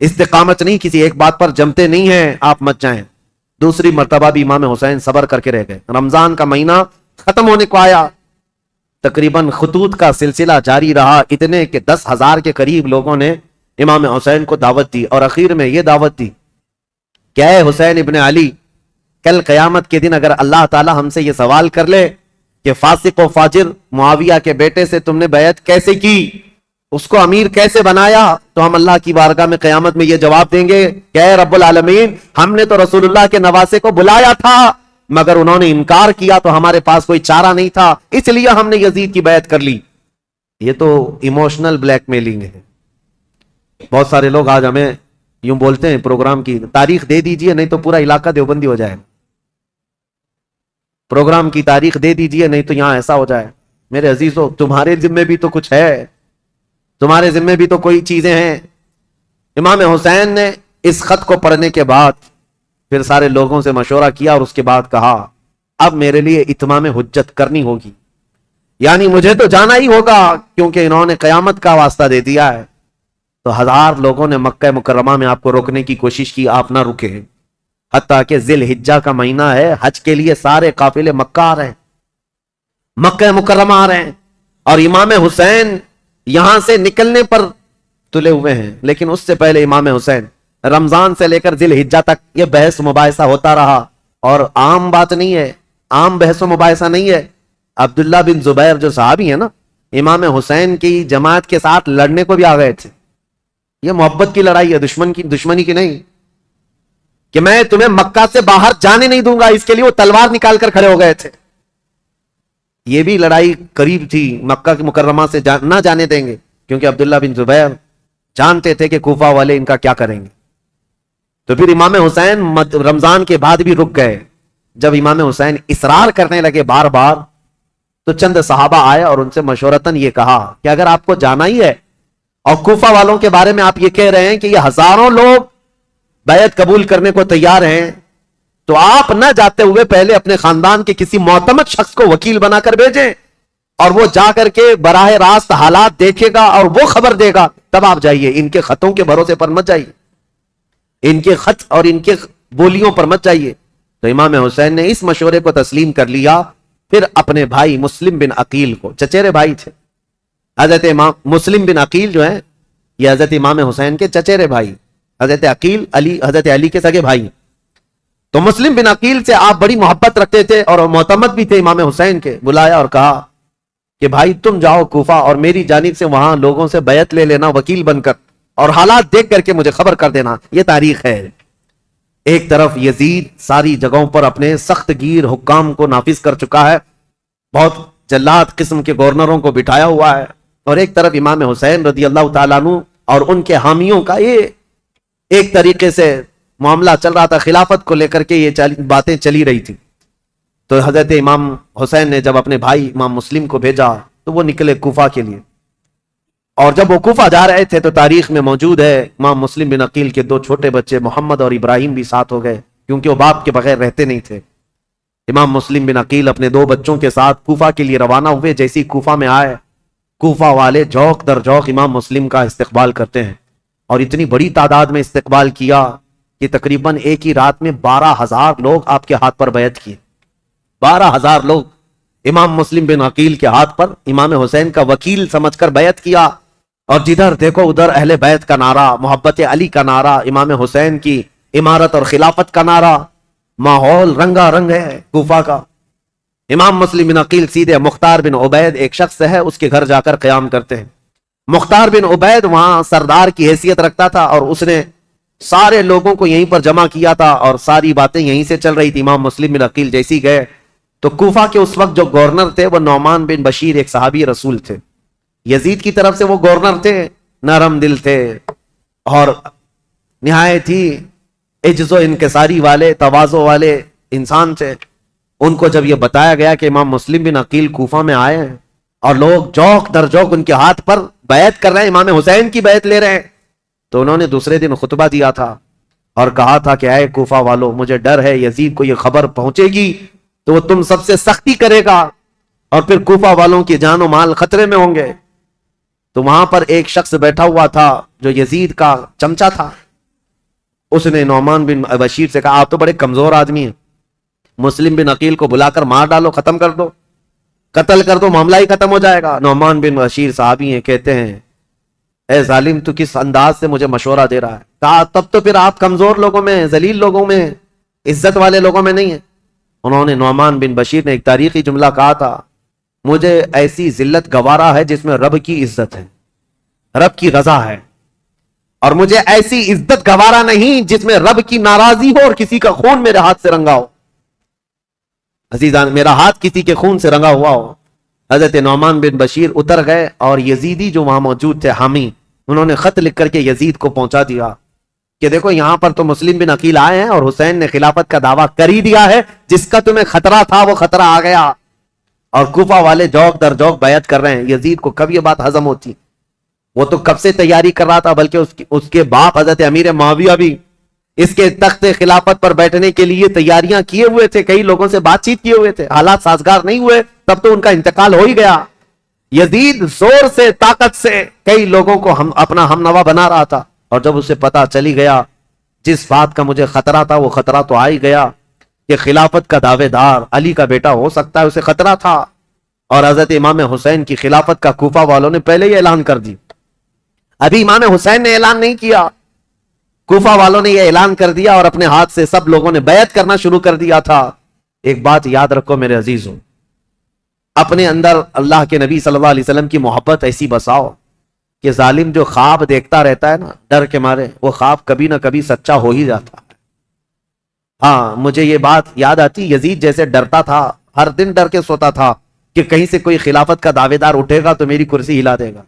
استقامت نہیں، کسی ایک بات پر جمتے نہیں ہیں، آپ مت جائیں۔ دوسری مرتبہ بھی امام حسین صبر کر کے رہ گئے۔ رمضان کا مہینہ ختم ہونے کو آیا، تقریباً خطوط کا سلسلہ جاری رہا، اتنے کہ 10,000 کے قریب لوگوں نے امام حسین کو دعوت دی، اور اخیر میں یہ دعوت دی کہ اے حسین ابن علی، کل قیامت کے دن اگر اللہ تعالی ہم سے یہ سوال کر لے کہ فاسق و فاجر معاویہ کے بیٹے سے تم نے بیعت کیسے کی، اس کو امیر کیسے بنایا، تو ہم اللہ کی بارگاہ میں قیامت میں یہ جواب دیں گے کہ اے رب العالمین، ہم نے تو رسول اللہ کے نواسے کو بلایا تھا مگر انہوں نے انکار کیا تو ہمارے پاس کوئی چارہ نہیں تھا، اس لیے ہم نے یزید کی بیعت کر لی۔ یہ تو ایموشنل بلیک میلنگ ہے۔ بہت سارے لوگ آج ہمیں یوں بولتے ہیں پروگرام کی تاریخ دے دیجئے نہیں تو پورا علاقہ دیوبندی ہو جائے، پروگرام کی تاریخ دے دیجئے نہیں تو یہاں ایسا ہو جائے۔ میرے عزیزو، تمہارے ذمے بھی تو کچھ ہے، تمہارے ذمے بھی تو کوئی چیزیں ہیں۔ امام حسین نے اس خط کو پڑھنے کے بعد پھر سارے لوگوں سے مشورہ کیا اور اس کے بعد کہا اب میرے لیے اتمام حجت کرنی ہوگی، یعنی مجھے تو جانا ہی ہوگا کیونکہ انہوں نے قیامت کا واسطہ دے دیا ہے۔ تو 1000 لوگوں نے مکہ مکرمہ میں آپ کو روکنے کی کوشش کی، آپ نہ رکے، حتیٰ کہ ذی الحجہ کا مہینہ ہے، حج کے لیے سارے قافلے مکہ آ رہے ہیں، مکہ مکرمہ آ رہے ہیں، اور امام حسین یہاں سے نکلنے پر تلے ہوئے ہیں۔ لیکن اس سے پہلے امام حسین رمضان سے لے کر ذی الحجہ تک یہ بحث مباحثہ ہوتا رہا، اور عام بات نہیں ہے، عام بحث و مباحثہ نہیں ہے۔ عبداللہ بن زبیر جو صحابی ہیں نا، امام حسین کی جماعت کے ساتھ لڑنے کو بھی آ گئے تھے۔ یہ محبت کی لڑائی ہے، دشمنی کی نہیں، کہ میں تمہیں مکہ سے باہر جانے نہیں دوں گا، اس کے لیے وہ تلوار نکال کر کھڑے ہو گئے تھے۔ یہ بھی لڑائی قریب تھی، مکہ کی مکرمہ سے نہ جانے دیں گے، کیونکہ عبداللہ بن زبیر جانتے تھے کہ کوفہ والے ان کا کیا کریں گے۔ تو پھر امام حسین رمضان کے بعد بھی رک گئے۔ جب امام حسین اصرار کرنے لگے بار بار تو چند صحابہ آئے اور ان سے مشورتاً یہ کہا کہ اگر آپ کو جانا ہی ہے اور کوفہ والوں کے بارے میں آپ یہ کہہ رہے ہیں کہ یہ 1000 لوگ بیعت قبول کرنے کو تیار ہیں، تو آپ نہ جاتے ہوئے پہلے اپنے خاندان کے کسی معتمد شخص کو وکیل بنا کر بھیجیں، اور وہ جا کر کے براہ راست حالات دیکھے گا اور وہ خبر دے گا، تب آپ جائیے، ان کے خطوں کے بھروسے پر مت جائیے، ان کے خط اور ان کے بولیوں پر مت جائیے۔ تو امام حسین نے اس مشورے کو تسلیم کر لیا۔ پھر اپنے بھائی مسلم بن عقیل کو، چچیرے بھائی تھے حضرت امام مسلم بن عقیل جو ہیں، یہ حضرت امام حسین کے چچیرے بھائی، حضرت عقیل حضرت علی کے سگے بھائی۔ تو مسلم بن عقیل سے آپ بڑی محبت رکھتے تھے اور معتمد بھی تھے امام حسین کے۔ بلایا اور کہا کہ بھائی تم جاؤ کوفہ اور میری جانب سے وہاں لوگوں سے بیعت لے لینا وکیل بن کر، اور حالات دیکھ کر کے مجھے خبر کر دینا۔ یہ تاریخ ہے۔ ایک طرف یزید ساری جگہوں پر اپنے سخت گیر حکام کو نافذ کر چکا ہے، بہت جلاد قسم کے گورنروں کو بٹھایا ہوا ہے، اور ایک طرف امام حسین رضی اللہ تعالیٰ عنہ اور ان کے حامیوں کا یہ ایک طریقے سے معاملہ چل رہا تھا، خلافت کو لے کر کے یہ باتیں چلی رہی تھی۔ تو حضرت امام حسین نے جب اپنے بھائی امام مسلم کو بھیجا تو وہ نکلے کوفہ کے لیے، اور جب وہ کوفہ جا رہے تھے تو تاریخ میں موجود ہے امام مسلم بن عقیل کے 2 چھوٹے بچے محمد اور ابراہیم بھی ساتھ ہو گئے، کیونکہ وہ باپ کے بغیر رہتے نہیں تھے۔ امام مسلم بن عقیل اپنے 2 بچوں کے ساتھ کوفہ کے لیے روانہ ہوئے۔ جیسی کوفہ میں آئے، کوفہ والے جوق در جوق امام مسلم کا استقبال کرتے ہیں، اور اتنی بڑی تعداد میں استقبال کیا کہ تقریباً ایک ہی رات میں 12,000 لوگ آپ کے ہاتھ پر بیعت کیے۔ 12,000 لوگ امام مسلم بن عقیل کے ہاتھ پر امام حسین کا وکیل سمجھ کر بیعت کیا، اور جدھر دیکھو ادھر اہل بیت کا نعرہ، محبت علی کا نعرہ، امام حسین کی امارت اور خلافت کا نعرہ، ماحول رنگا رنگ ہے کوفہ کا۔ امام مسلم بن عقیل سیدھے مختار بن عبید ایک شخص ہے، اس کے گھر جا کر قیام کرتے ہیں۔ مختار بن عبید وہاں سردار کی حیثیت رکھتا تھا، اور اس نے سارے لوگوں کو یہیں پر جمع کیا تھا، اور ساری باتیں یہیں سے چل رہی تھی۔ امام مسلم بن عقیل جیسی گئے تو کوفہ کے اس وقت جو گورنر تھے وہ نعمان بن بشیر ایک صحابی رسول تھے، یزید کی طرف سے وہ گورنر تھے، نرم دل تھے اور نہایت ہی عجز و انکساری والے، تواضع والے انسان تھے۔ ان کو جب یہ بتایا گیا کہ امام مسلم بن عقیل کوفہ میں آئے ہیں اور لوگ جوق در جوق ان کے ہاتھ پر بیعت کر رہے ہیں، امام حسین کی بیعت لے رہے ہیں، تو انہوں نے دوسرے دن خطبہ دیا تھا اور کہا تھا کہ اے کوفہ والو، مجھے ڈر ہے یزید کو یہ خبر پہنچے گی تو وہ تم سب سے سختی کرے گا اور پھر کوفہ والوں کی جان و مال خطرے میں ہوں گے۔ تو وہاں پر ایک شخص بیٹھا ہوا تھا جو یزید کا چمچا تھا، اس نے نعمان بن بشیر سے کہا آپ تو بڑے کمزور آدمی ہیں، مسلم بن عقیل کو بلا کر مار ڈالو، ختم کر دو، قتل کر دو، معاملہ ہی ختم ہو جائے گا۔ نعمان بن بشیر صحابی ہیں، کہتے ہیں اے ظالم تو کس انداز سے مجھے مشورہ دے رہا ہے؟ کہا تب تو پھر آپ کمزور لوگوں میں، ذلیل لوگوں میں، عزت والے لوگوں میں نہیں ہیں۔ انہوں نے نعمان بن بشیر نے ایک تاریخی جملہ کہا تھا، مجھے ایسی ذلت گوارا ہے جس میں رب کی عزت ہے، رب کی رضا ہے، اور مجھے ایسی عزت گوارا نہیں جس میں رب کی ناراضی ہو اور کسی کا خون میرے ہاتھ سے رنگا ہو۔ عزیزان، میرا ہاتھ کسی کے خون سے رنگا ہوا ہو۔ حضرت نعمان بن بشیر اتر گئے اور یزیدی جو وہاں موجود تھے حامی، انہوں نے خط لکھ کر کے یزید کو پہنچا دیا کہ دیکھو یہاں پر تو مسلم بن عقیل آئے ہیں اور حسین نے خلافت کا دعویٰ کر ہی دیا ہے، جس کا تمہیں خطرہ تھا وہ خطرہ آ گیا، اور کوفہ والے جوک در جوک بیعت کر رہے ہیں۔ یزید کو کب یہ بات ہضم ہوتی؟ وہ تو کب سے تیاری کر رہا تھا، بلکہ اس کے باپ حضرت امیر معاویہ بھی اس کے تخت خلافت پر بیٹھنے کے لیے تیاریاں کیے ہوئے تھے، کئی لوگوں سے بات چیت کیے ہوئے تھے، حالات سازگار نہیں ہوئے تب تو ان کا انتقال ہو ہی گیا۔ یزید زور سے، طاقت سے کئی لوگوں کو اپنا ہم نوا بنا رہا تھا، اور جب اسے پتا چلی گیا جس بات کا مجھے خطرہ تھا وہ خطرہ تو آ ہی گیا کہ خلافت کا دعوے دار علی کا بیٹا ہو سکتا ہے، اسے خطرہ تھا، اور حضرت امام حسین کی خلافت کا کوفہ والوں نے پہلے ہی اعلان کر دی۔ ابھی امام حسین نے اعلان نہیں کیا، کوفہ والوں نے یہ اعلان کر دیا اور اپنے ہاتھ سے سب لوگوں نے بیعت کرنا شروع کر دیا تھا۔ ایک بات یاد رکھو میرے عزیزوں، اپنے اندر اللہ کے نبی صلی اللہ علیہ وسلم کی محبت ایسی بساؤ کہ ظالم جو خواب دیکھتا رہتا ہے نا ڈر کے مارے، وہ خواب کبھی نہ کبھی سچا ہو ہی جاتا ہے۔ ہاں، مجھے یہ بات یاد آتی، یزید جیسے ڈرتا تھا، ہر دن ڈر کے سوتا تھا کہ کہیں سے کوئی خلافت کا دعوے دار اٹھے گا تو میری کرسی ہلا دے گا،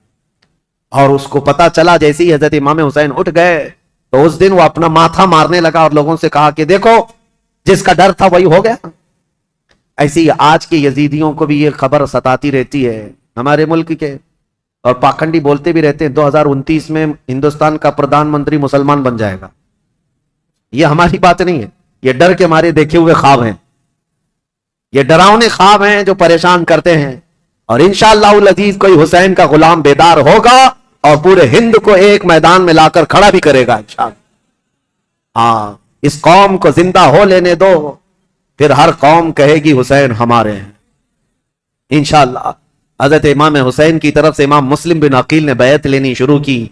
اور اس کو پتا چلا جیسے ہی حضرت امام حسین اٹھ گئے تو اس دن وہ اپنا ماتھا مارنے لگا اور لوگوں سے کہا کہ دیکھو جس کا ڈر تھا وہی ہو گیا۔ ایسے ہی آج کے یزیدیوں کو بھی یہ خبر ستاتی رہتی ہے، ہمارے ملک کے، اور پاکھنڈی بولتے بھی رہتے ہیں 2029 میں ہندوستان کا پردھان منتری مسلمان بن جائے گا۔ یہ ہماری بات نہیں ہے، یہ ڈر کے مارے دیکھے ہوئے خواب ہیں، یہ ڈراؤنے خواب ہیں جو پریشان کرتے ہیں، اور انشاءاللہ العزیز کوئی حسین کا غلام بیدار ہوگا اور پورے ہند کو ایک میدان میں لا کر کھڑا بھی کرے گا انشاءاللہ۔ ہاں، اس قوم کو زندہ ہو لینے دو، پھر ہر قوم کہے گی حسین ہمارے ہیں انشاءاللہ۔ حضرت امام حسین کی طرف سے امام مسلم بن عقیل نے بیعت لینی شروع کی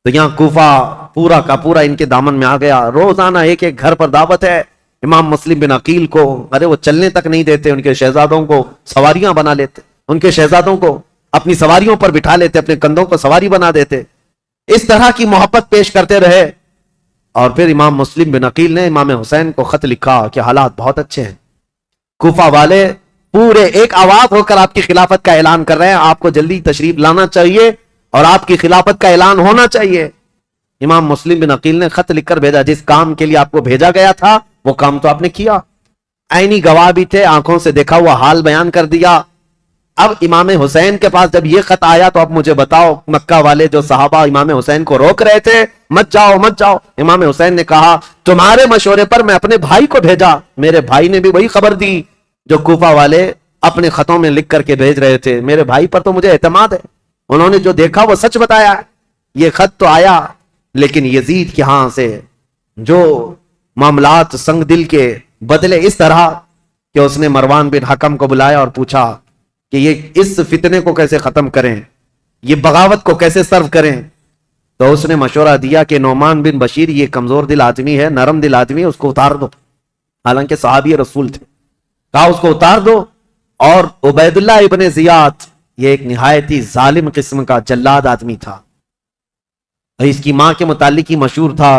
تو یہاں کوفہ پورا کا پورا ان کے دامن میں آ گیا۔ روزانہ ایک ایک گھر پر دعوت ہے امام مسلم بن عقیل کو، ارے وہ چلنے تک نہیں دیتے، ان کے شہزادوں کو سواریاں بنا لیتے، ان کے شہزادوں کو اپنی سواریوں پر بٹھا لیتے، اپنے کندھوں کو سواری بنا دیتے، اس طرح کی محبت پیش کرتے رہے۔ اور پھر امام مسلم بن عقیل نے امام حسین کو خط لکھا کہ حالات بہت اچھے ہیں، کوفہ والے پورے ایک آواز ہو کر آپ کی خلافت کا اعلان کر رہے ہیں، آپ کو جلدی تشریف لانا چاہیے اور آپ کی خلافت کا اعلان ہونا چاہیے۔ امام مسلم بن عقیل نے خط لکھ کر بھیجا، جس کام کے لیے آپ کو بھیجا گیا تھا وہ کام تو آپ نے کیا، عینی گواہ بھی تھے، آنکھوں سے دیکھا ہوا حال بیان کر دیا۔ اب امام حسین کے پاس جب یہ خط آیا تو اب مجھے بتاؤ، مکہ والے جو صحابہ امام حسین کو روک رہے تھے مت جاؤ مت جاؤ، امام حسین نے کہا تمہارے مشورے پر میں اپنے بھائی کو بھیجا، میرے بھائی نے بھی وہی خبر دی جو کوفہ والے اپنے خطوں میں لکھ کر کے بھیج رہے تھے، میرے بھائی پر تو مجھے اعتماد ہے، انہوں نے جو دیکھا وہ سچ بتایا۔ یہ خط تو آیا، لیکن یزید کے ہاں سے جو معاملات سنگ دل کے بدلے اس طرح کہ اس نے مروان بن حکم کو بلایا اور پوچھا کہ یہ اس فتنے کو کیسے ختم کریں، یہ بغاوت کو کیسے سرو کریں۔ تو اس نے مشورہ دیا کہ نعمان بن بشیر یہ کمزور دل آدمی ہے، نرم دل آدمی ہے، اس کو اتار دو، حالانکہ صحابی رسول تھے، کہا اس کو اتار دو۔ اور عبید اللہ ابن زیاد یہ ایک نہایت ہی ظالم قسم کا جلاد آدمی تھا، اس کی ماں کے متعلق ہی مشہور تھا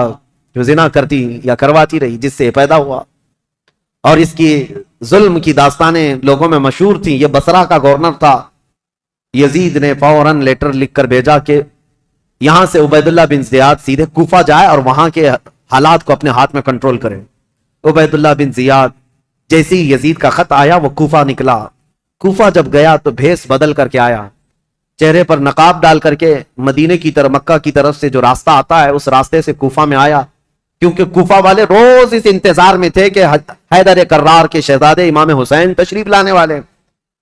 جو زنا کرتی یا کرواتی رہی، جس سے پیدا ہوا، اور اس کی ظلم کی داستانیں لوگوں میں مشہور تھیں۔ یہ بصرہ کا گورنر تھا۔ یزید نے فوراً لیٹر لکھ کر بھیجا کہ یہاں سے عبید اللہ بن زیاد سیدھے کوفہ جائے اور وہاں کے حالات کو اپنے ہاتھ میں کنٹرول کرے۔ عبید اللہ بن زیاد جیسے ہی یزید کا خط آیا وہ کوفہ نکلا۔ کوفہ جب گیا تو بھیس بدل کر کے آیا، چہرے پر نقاب ڈال کر کے مدینے کی طرف، مکہ کی طرف سے جو راستہ آتا ہے اس راستے سے کوفہ میں آیا، کیونکہ کوفہ والے روز اس انتظار میں تھے کہ حیدر کرار کے شہزادے امام حسین تشریف لانے والے،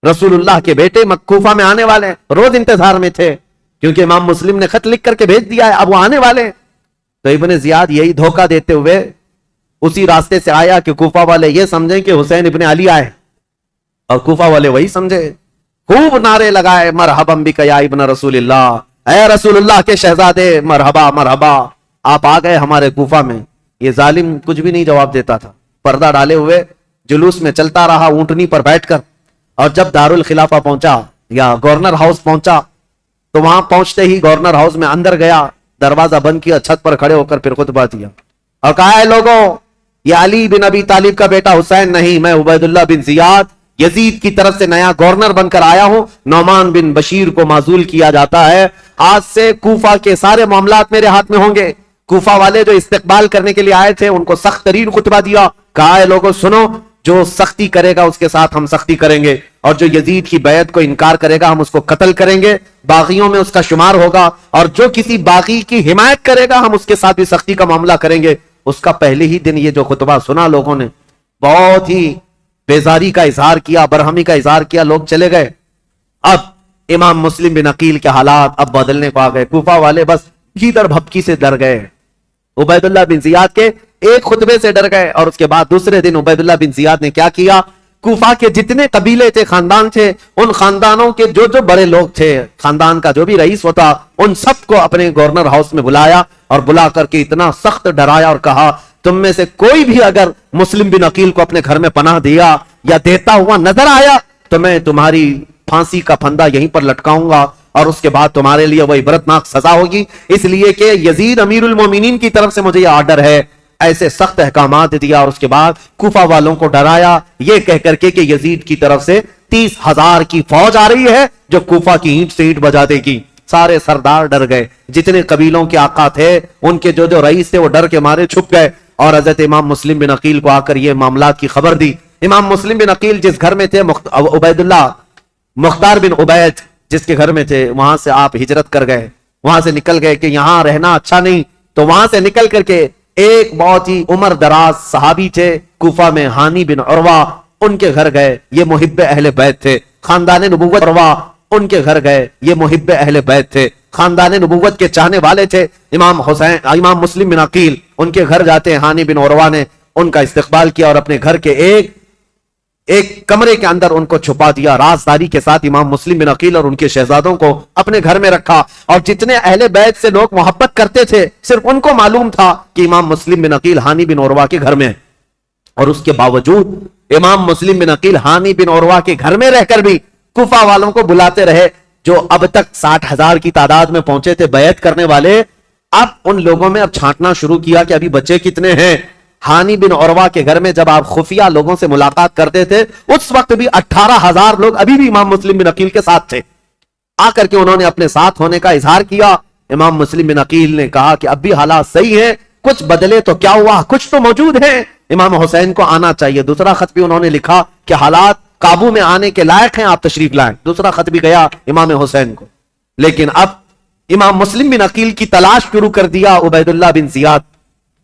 رسول اللہ کے بیٹے کوفہ میں آنے والے، روز انتظار میں تھے، کیونکہ امام مسلم نے خط لکھ کر کے بھیج دیا ہے اب وہ آنے والے۔ تو ابن زیاد یہی دھوکہ دیتے ہوئے اسی راستے سے آیا کہ کوفہ والے یہ سمجھیں کہ حسین ابن علی آئے، اور کوفہ والے وہی سمجھے، خوب نعرے لگائے مرحبا بک یا ابن رسول اللہ، اے رسول اللہ کے شہزادے مرحبا مرحبا، آپ آ گئے ہمارے کوفہ میں۔ یہ ظالم کچھ بھی نہیں جواب دیتا تھا، پردہ ڈالے ہوئے جلوس میں چلتا رہا اونٹنی پر بیٹھ کر، اور جب دارالخلافہ پہنچا یا گورنر ہاؤس پہنچا تو وہاں پہنچتے ہی گورنر ہاؤس میں اندر گیا، دروازہ بند کیا، چھت پر کھڑے ہو کر پھر خطبہ دیا اور کہا ہے لوگوں، یہ علی بن ابی طالب کا بیٹا حسین نہیں، میں عبید اللہ بن زیاد یزید کی طرف سے نیا گورنر بن کر آیا ہوں، نعمان بن بشیر کو معزول کیا جاتا ہے، آج سے کوفہ کے سارے معاملات میرے ہاتھ میں ہوں گے۔ کوفہ والے جو استقبال کرنے کے لیے آئے تھے ان کو سخت ترین خطبہ دیا، کہا ہے لوگوں سنو، جو سختی کرے گا اس کے ساتھ ہم سختی کریں گے، اور جو یزید کی بیعت کو انکار کرے گا ہم اس کو قتل کریں گے، باغیوں میں اس کا شمار ہوگا، اور جو کسی باغی کی حمایت کرے گا ہم اس کے ساتھ بھی سختی کا معاملہ کریں گے۔ اس کا پہلے ہی دن یہ جو خطبہ سنا لوگوں نے بہت ہی بیزاری کا اظہار کیا، برہمی کا اظہار کیا، لوگ چلے گئے۔ اب امام مسلم بن عقیل کے حالات اب بدلنے کو آ گئے، کوفہ والے بس گیدڑ بھپکی سے ڈر گئے، عبید اللہ بن زیاد کے ایک خطبے سے ڈر گئے، اور اس کے بعد دوسرے دن عبید اللہ بن زیاد نے کیا کیا، کوفہ کے جتنے قبیلے تھے، خاندان تھے، ان خاندانوں کے جو جو بڑے لوگ تھے، خاندان کا جو بھی رئیس ہوتا، ان سب کو اپنے گورنر ہاؤس میں بلایا، اور بلا کر کے اتنا سخت ڈرایا اور کہا تم میں سے کوئی بھی اگر مسلم بن عقیل کو اپنے گھر میں پناہ دیا یا دیتا ہوا نظر آیا تو میں تمہاری پھانسی کا پھندا یہیں پر لٹکاؤں گا، اور اس کے بعد تمہارے لیے وہ عبرتناک سزا ہوگی، اس لیے کہ یزید امیر المومنین کی طرف سے مجھے یہ آرڈر ہے۔ ایسے سخت احکامات دیا، اور اس کے بعد کوفہ والوں کو ڈرایا یہ کہہ کر کے کہ یزید کی طرف سے 30,000 کی فوج آ رہی ہے جو کوفہ کی اینٹ سے اینٹ بجا دے گی۔ سارے سردار ڈر گئے، جتنے قبیلوں کے آقا تھے ان کے جو رئیس تھے وہ ڈر کے مارے چھپ گئے، اور حضرت امام مسلم بن عقیل کو آ کر یہ معاملات کی خبر دی۔ امام مسلم بن عقیل جس گھر میں تھے، عبید اللہ مختار بن عبید جس کے گھر میں تھے، وہاں سے آپ ہجرت کر گئے، وہاں سے نکل گئے کہ یہاں رہنا اچھا نہیں، تو وہاں سے نکل کر کے ایک بہت ہی عمر دراز صحابی تھے کوفہ میں، ہانی بن عروہ، ان کے گھر گئے، یہ محب اہل بیت تھے، خاندان نبوت عروہ ان کے گھر گئے، یہ محب اہل بیت تھے، خاندان نبوت کے چاہنے والے تھے۔ امام مسلم بن عقیل ان کے گھر جاتے ہیں، ہانی بن عروہ نے ان کا استقبال کیا اور اپنے گھر کے ایک کمرے کے اندر ان کو چھپا دیا، رازداری کے ساتھ امام مسلم بن عقیل اور ان کے شہزادوں کو اپنے گھر میں رکھا، اور جتنے اہل بیت سے لوگ محبت کرتے تھے صرف ان کو معلوم تھا کہ امام مسلم بن عقیل ہانی بن عروہ کے گھر میں ہے، اور اس کے باوجود امام مسلم بن عقیل ہانی بن عروہ کے گھر میں رہ کر بھی کوفہ والوں کو بلاتے رہے، جو اب تک 60,000 کی تعداد میں پہنچے تھے بیعت کرنے والے۔ اب ان لوگوں میں اب چھانٹنا شروع کیا کہ ابھی بچے کتنے ہیں۔ ہانی بن عروہ کے گھر میں جب آپ خفیہ لوگوں سے ملاقات کرتے تھے اس وقت بھی 18,000 لوگ ابھی بھی امام مسلم بن عقیل کے ساتھ تھے۔ آ کر کے انہوں نے اپنے ساتھ ہونے کا اظہار کیا۔ امام مسلم بن عقیل نے کہا کہ اب بھی حالات صحیح ہیں، کچھ بدلے تو کیا ہوا، کچھ تو موجود ہیں، امام حسین کو آنا چاہیے۔ دوسرا خط بھی انہوں نے لکھا کہ حالات قابو میں آنے کے لائق ہیں، آپ تشریف لائیں۔ دوسرا خط بھی گیا امام حسین کو، لیکن اب امام مسلم بن عقیل کی تلاش شروع کر دیا عبید اللہ بن زیاد۔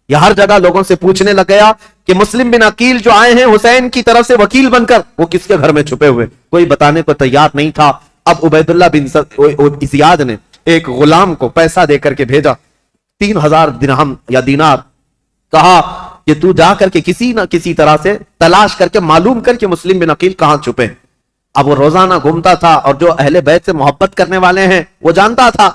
یہ ہر جگہ لوگوں سے پوچھنے لگ گیا کہ مسلم بن عقیل جو آئے ہیں حسین کی طرف سے وکیل بن کر، وہ کس کے گھر میں چھپے ہوئے، کوئی بتانے کو تیار نہیں تھا۔ اب عبید اللہ بن زیاد نے ایک غلام کو پیسہ دے کر کے بھیجا، 3,000 درہم یا دینار، کہا کہ تو جا کر کے کسی نہ کسی طرح سے تلاش کر کے معلوم کر کے مسلم بن عقیل کہاں چھپے۔ اب وہ روزانہ گھومتا تھا اور جو اہل بیت سے محبت کرنے والے ہیں وہ جانتا تھا،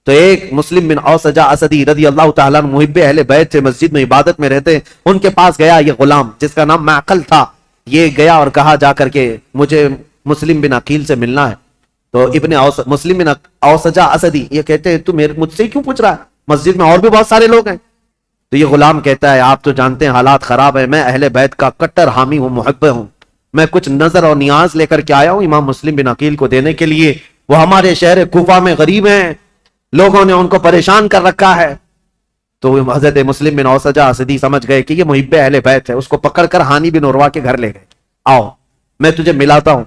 تو ایک مسلم بن اوسجہ اسدی رضی اللہ تعالیٰ عنہ محب اہل بیت سے مسجد میں عبادت میں رہتے، ان کے پاس گیا یہ غلام جس کا نام معقل تھا، یہ گیا اور کہا جا کر کے مجھے مسلم بن عقیل سے ملنا ہے۔ تو مسلم بن اوسجہ اسدی یہ کہتے ہیں تو مجھ سے کیوں پوچھ رہا ہے، مسجد میں اور بھی بہت سارے لوگ ہیں۔ تو یہ غلام کہتا ہے آپ تو جانتے ہیں حالات خراب ہیں، میں اہل بیت کا کٹر حامی ہوں، محب ہوں، میں کچھ نظر اور نیاز لے کر کے آیا ہوں امام مسلم بن عقیل کو دینے کے لیے، وہ ہمارے شہر کوفہ میں غریب ہیں، لوگوں نے ان کو پریشان کر رکھا ہے۔ تو حضرت مسلم بن اوسجہ اسدی سمجھ گئے کہ یہ محب اہل بیت ہے، اس کو پکڑ کر ہانی بن عروہ کے گھر لے گئے، آؤ میں تجھے ملاتا ہوں۔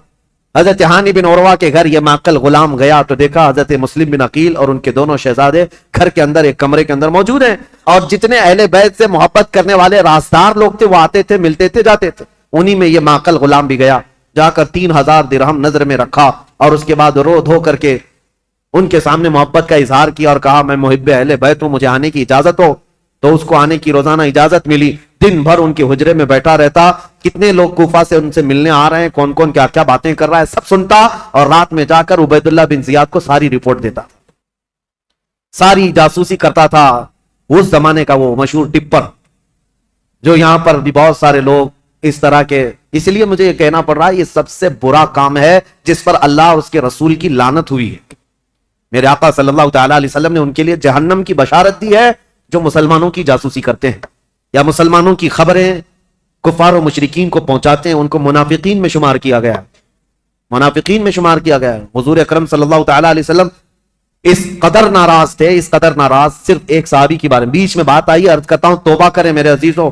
حضرت ہانی بن عروہ کے گھر یہ معقل غلام گیا تو دیکھا حضرت مسلم بن عقیل اور ان کے دونوں شہزادے گھر کے اندر ایک کمرے کے اندر موجود ہیں، اور جتنے اہل بیت سے محبت کرنے والے رازدار لوگ تھے وہ آتے تھے، ملتے تھے، جاتے تھے۔ انہی میں یہ معقل غلام بھی گیا، جا کر 3000 درہم نظر میں رکھا اور اس کے بعد رو دھو کر کے ان کے سامنے محبت کا اظہار کیا اور کہا میں محب اہل بیت ہوں، مجھے آنے کی اجازت ہو۔ تو اس کو آنے کی روزانہ اجازت ملی، دن بھر ان کے حجرے میں بیٹھا رہتا، کتنے لوگ کوفہ سے ان سے ملنے آ رہے ہیں، کون کون کیا کیا باتیں کر رہا ہے سب سنتا، اور رات میں جا کر عبید اللہ بن زیاد کو ساری رپورٹ دیتا، ساری جاسوسی کرتا تھا۔ اس زمانے کا وہ مشہور ٹپر، جو یہاں پر بھی بہت سارے لوگ اس طرح کے، اس لیے مجھے یہ کہنا پڑ رہا ہے یہ سب سے برا کام ہے جس پر اللہ اور اس کے رسول کی لعنت ہوئی ہے۔ میرے آقا صلی اللہ تعالی علیہ وسلم نے ان کے لیے جہنم کی بشارت دی ہے جو مسلمانوں کی جاسوسی کرتے ہیں یا مسلمانوں کی خبریں کفار و مشرکین کو پہنچاتے ہیں، ان کو منافقین میں شمار کیا گیا ہے، منافقین میں شمار کیا گیا ہے۔ حضور اکرم صلی اللہ تعالی علیہ وسلم اس قدر ناراض تھے، اس قدر ناراض، صرف ایک صحابی کی بارے میں بیچ میں بات آئی، عرض کرتا ہوں توبہ کریں میرے عزیزوں،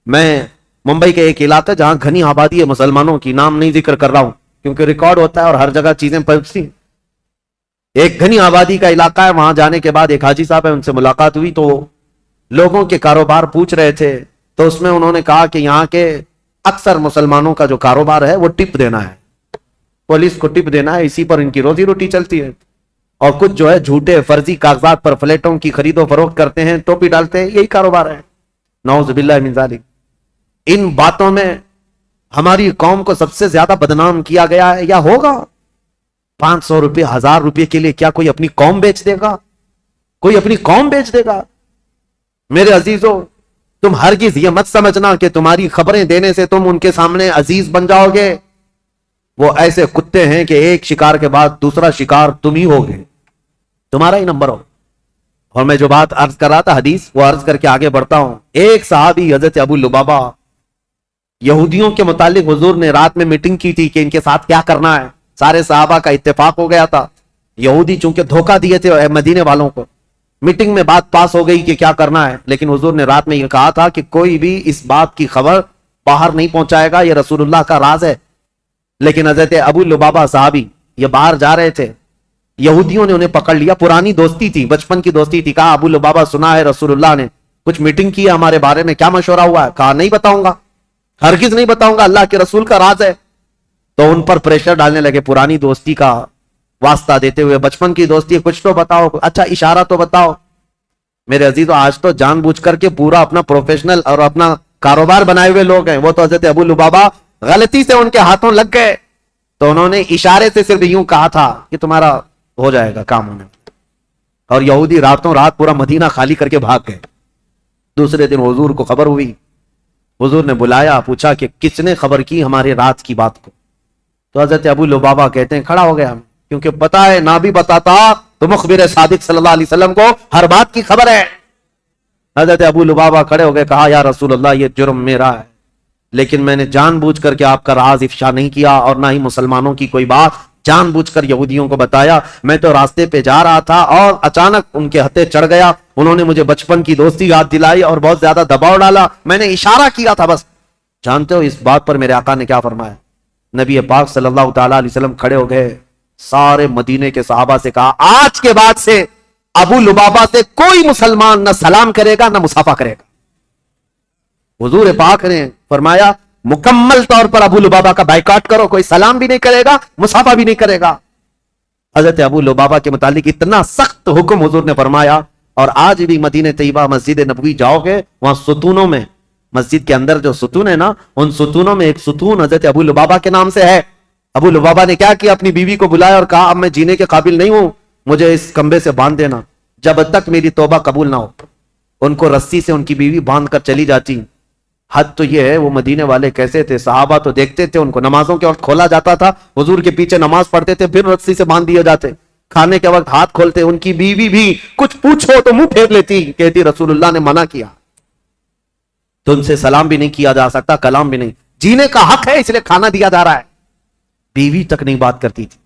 میں ممبئی کے ایک علاقہ جہاں گھنی آبادی ہے مسلمانوں کی، نام نہیں ذکر کر رہا ہوں کیونکہ ریکارڈ ہوتا ہے اور ہر جگہ چیزیں پہنچتی ہیں، ایک گھنی آبادی کا علاقہ ہے، وہاں جانے کے بعد ایک حاجی صاحب ہے، ان سے ملاقات ہوئی تو لوگوں کے کاروبار پوچھ رہے تھے، تو اس میں انہوں نے کہا کہ یہاں کے اکثر مسلمانوں کا جو کاروبار ہے وہ ٹپ دینا ہے، پولیس کو ٹپ دینا ہے، اسی پر ان کی روزی روٹی چلتی ہے، اور کچھ جو ہے جھوٹے فرضی کاغذات پر فلیٹوں کی خرید و فروخت کرتے ہیں، ٹوپی ڈالتے ہیں، یہی کاروبار ہے، نعوذ باللہ من ذالک۔ ان باتوں میں ہماری قوم کو سب سے زیادہ بدنام کیا گیا ہے، یا ہوگا 500 روپے 1000 روپے کے لیے کیا کوئی اپنی قوم بیچ دے گا؟ کوئی اپنی قوم بیچ دے گا؟ میرے عزیزوں، تم ہرگز یہ مت سمجھنا کہ تمہاری خبریں دینے سے تم ان کے سامنے عزیز بن جاؤ گے، وہ ایسے کتے ہیں کہ ایک شکار کے بعد دوسرا شکار تم ہی ہوگے، تمہارا ہی نمبر ہو۔ اور میں جو بات عرض کر رہا تھا حدیث، وہ عرض کر کے آگے بڑھتا ہوں۔ ایک صحابی حضرت ابو لبابہ، یہودیوں کے متعلق حضور نے رات میں میٹنگ کی تھی کہ ان کے ساتھ کیا کرنا ہے، سارے صحابہ کا اتفاق ہو گیا تھا، یہودی چونکہ دھوکہ دیے تھے مدینے والوں کو، میٹنگ میں بات پاس ہو گئی کہ کیا کرنا ہے، لیکن حضور نے رات میں یہ کہا تھا کہ کوئی بھی اس بات کی خبر باہر نہیں پہنچائے گا، یہ رسول اللہ کا راز ہے۔ لیکن حضرت ابو لبابہ صحابی یہ باہر جا رہے تھے، یہودیوں نے انہیں پکڑ لیا، پرانی دوستی تھی، بچپن کی دوستی تھی، کہا ابو لبابہ سنا ہے رسول اللہ نے کچھ میٹنگ کی ہے ہمارے بارے میں، کیا مشورہ ہوا ہے؟ کہا نہیں بتاؤں گا، ہرگز نہیں بتاؤں گا، اللہ کے رسول کا راز ہے۔ تو ان پر پریشر ڈالنے لگے، پرانی دوستی کا واسطہ دیتے ہوئے، بچپن کی دوستی، کچھ تو بتاؤ، اچھا اشارہ تو بتاؤ۔ میرے عزیزوں، آج تو جان بوجھ کر کے پورا اپنا پروفیشنل اور اپنا کاروبار بنائے ہوئے لوگ ہیں، وہ تو حضرت ابو لبابہ غلطی سے ان کے ہاتھوں لگ گئے، تو انہوں نے اشارے سے صرف یوں کہا تھا کہ تمہارا ہو جائے گا کام ہونے، اور یہودی راتوں رات پورا مدینہ خالی کر کے بھاگ گئے۔ دوسرے دن حضور کو خبر ہوئی، حضور نے بلایا، پوچھا کہ کس نے خبر کی ہمارے رات کی بات کو؟ تو حضرت ابو لبابہ کہتے ہیں کھڑا ہو گیا، کیونکہ پتا ہے نہ بھی بتاتا تو مخبر صادق صلی اللہ علیہ وسلم کو ہر بات کی خبر ہے۔ حضرت ابو لبابہ کھڑے ہو گئے، کہا یا رسول اللہ یہ جرم میرا ہے، لیکن میں نے جان بوجھ کر کے آپ کا راز افشا نہیں کیا، اور نہ ہی مسلمانوں کی کوئی بات جان بوجھ کر یہودیوں کو بتایا، میں تو راستے پہ جا رہا تھا اور اچانک ان کے ہتھے چڑھ گیا، انہوں نے مجھے بچپن کی دوستی یاد دلائی اور بہت زیادہ دباؤ ڈالا، میں نے اشارہ کیا تھا بس۔ جانتے ہو اس بات پر میرے آقا نے کیا فرمایا؟ نبی پاک صلی اللہ تعالی علیہ وسلم کھڑے ہو گئے، سارے مدینے کے صحابہ سے کہا آج کے بعد سے ابو لبابہ سے کوئی مسلمان نہ سلام کرے گا نہ مصافحہ کرے گا۔ حضور پاک نے فرمایا مکمل طور پر ابو لبابہ کا بائیکاٹ کرو، کوئی سلام بھی نہیں کرے گا، مصافحہ بھی نہیں کرے گا۔ حضرت ابو لبابہ کے متعلق اتنا سخت حکم حضور نے فرمایا، اور آج بھی مدینہ طیبہ مسجد نبوی جاؤ گے، وہاں ستونوں میں، مسجد کے اندر جو ستون ہے نا، ان ستونوں میں ایک ستون حضرت ابو لبابہ کے نام سے ہے۔ ابو لبابہ نے کیا کیا؟ اپنی بیوی کو بلایا اور کہا اب میں جینے کے قابل نہیں ہوں، مجھے اس کمبے سے باندھ دینا جب تک میری توبہ قبول نہ ہو۔ ان کو رسی سے ان کی بیوی باندھ کر چلی جاتی۔ حد تو یہ ہے وہ مدینے والے کیسے تھے، صحابہ تو دیکھتے تھے ان کو نمازوں کے وقت کھولا جاتا تھا، حضور کے پیچھے نماز پڑھتے تھے، پھر رسی سے باندھ دیے جاتے، کھانے کے وقت ہاتھ کھولتے، ان کی بیوی بھی کچھ پوچھو تو منہ پھیر لیتی، کہتی رسول اللہ نے منع کیا، تو ان سے سلام بھی نہیں کیا جا سکتا، کلام بھی نہیں، جینے کا حق ہے اس لیے کھانا دیا جا رہا ہے۔ بیوی تک نہیں بات کرتی تھی۔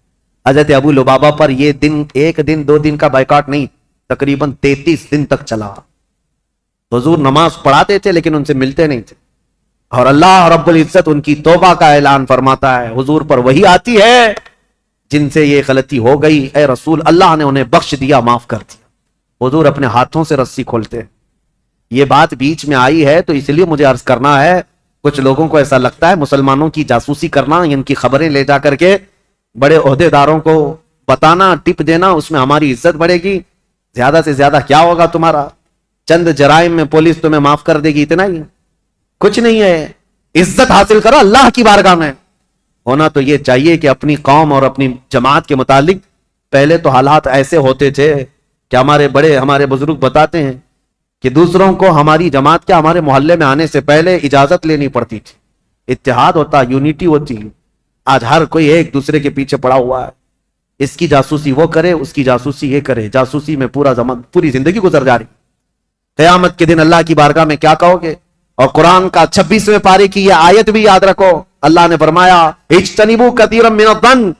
حضرت ابو لبابہ پر یہ دن ایک دن دو دن کا بائیکاٹ نہیں، تقریباً 33 دن تک چلا۔ حضور نماز پڑھاتے تھے لیکن ان سے ملتے نہیں تھے، اور اللہ رب العزت ان کی توبہ کا اعلان فرماتا ہے، حضور پر وہی آتی ہے جن سے یہ غلطی ہو گئی، اے رسول اللہ نے انہیں بخش دیا، معاف کر دیا۔ حضور اپنے ہاتھوں سے رسی کھولتے ہیں۔ یہ بات بیچ میں آئی ہے تو اس لیے مجھے عرض کرنا ہے، کچھ لوگوں کو ایسا لگتا ہے مسلمانوں کی جاسوسی کرنا، ان کی خبریں لے جا کر کے بڑے عہدے داروں کو بتانا، ٹپ دینا، اس میں ہماری عزت بڑھے گی۔ زیادہ سے زیادہ کیا ہوگا تمہارا؟ چند جرائم میں پولیس تمہیں معاف کر دے گی، اتنا ہی، کچھ نہیں ہے۔ عزت حاصل کرو اللہ کی بارگاہ میں۔ ہونا تو یہ چاہیے کہ اپنی قوم اور اپنی جماعت کے متعلق پہلے تو حالات ایسے ہوتے تھے کہ ہمارے بزرگ بتاتے ہیں کہ دوسروں کو ہماری جماعت کے ہمارے محلے میں آنے سے پہلے اجازت لینی پڑتی تھی، اتحاد ہوتا، یونٹی ہوتی۔ آج ہر کوئی ایک دوسرے کے پیچھے پڑا ہوا ہے، اس کی جاسوسی وہ کرے، اس کی جاسوسی یہ کرے، جاسوسی میں پوری زندگی گزر جا رہی۔ قیامت کے دن اللہ کی بارگاہ میں کیا کہو گے؟ اور قرآن کا 26ویں پارے کی یہ آیت بھی یاد رکھو، اللہ نے فرمایا اجتنبوا کثیرا من الظن،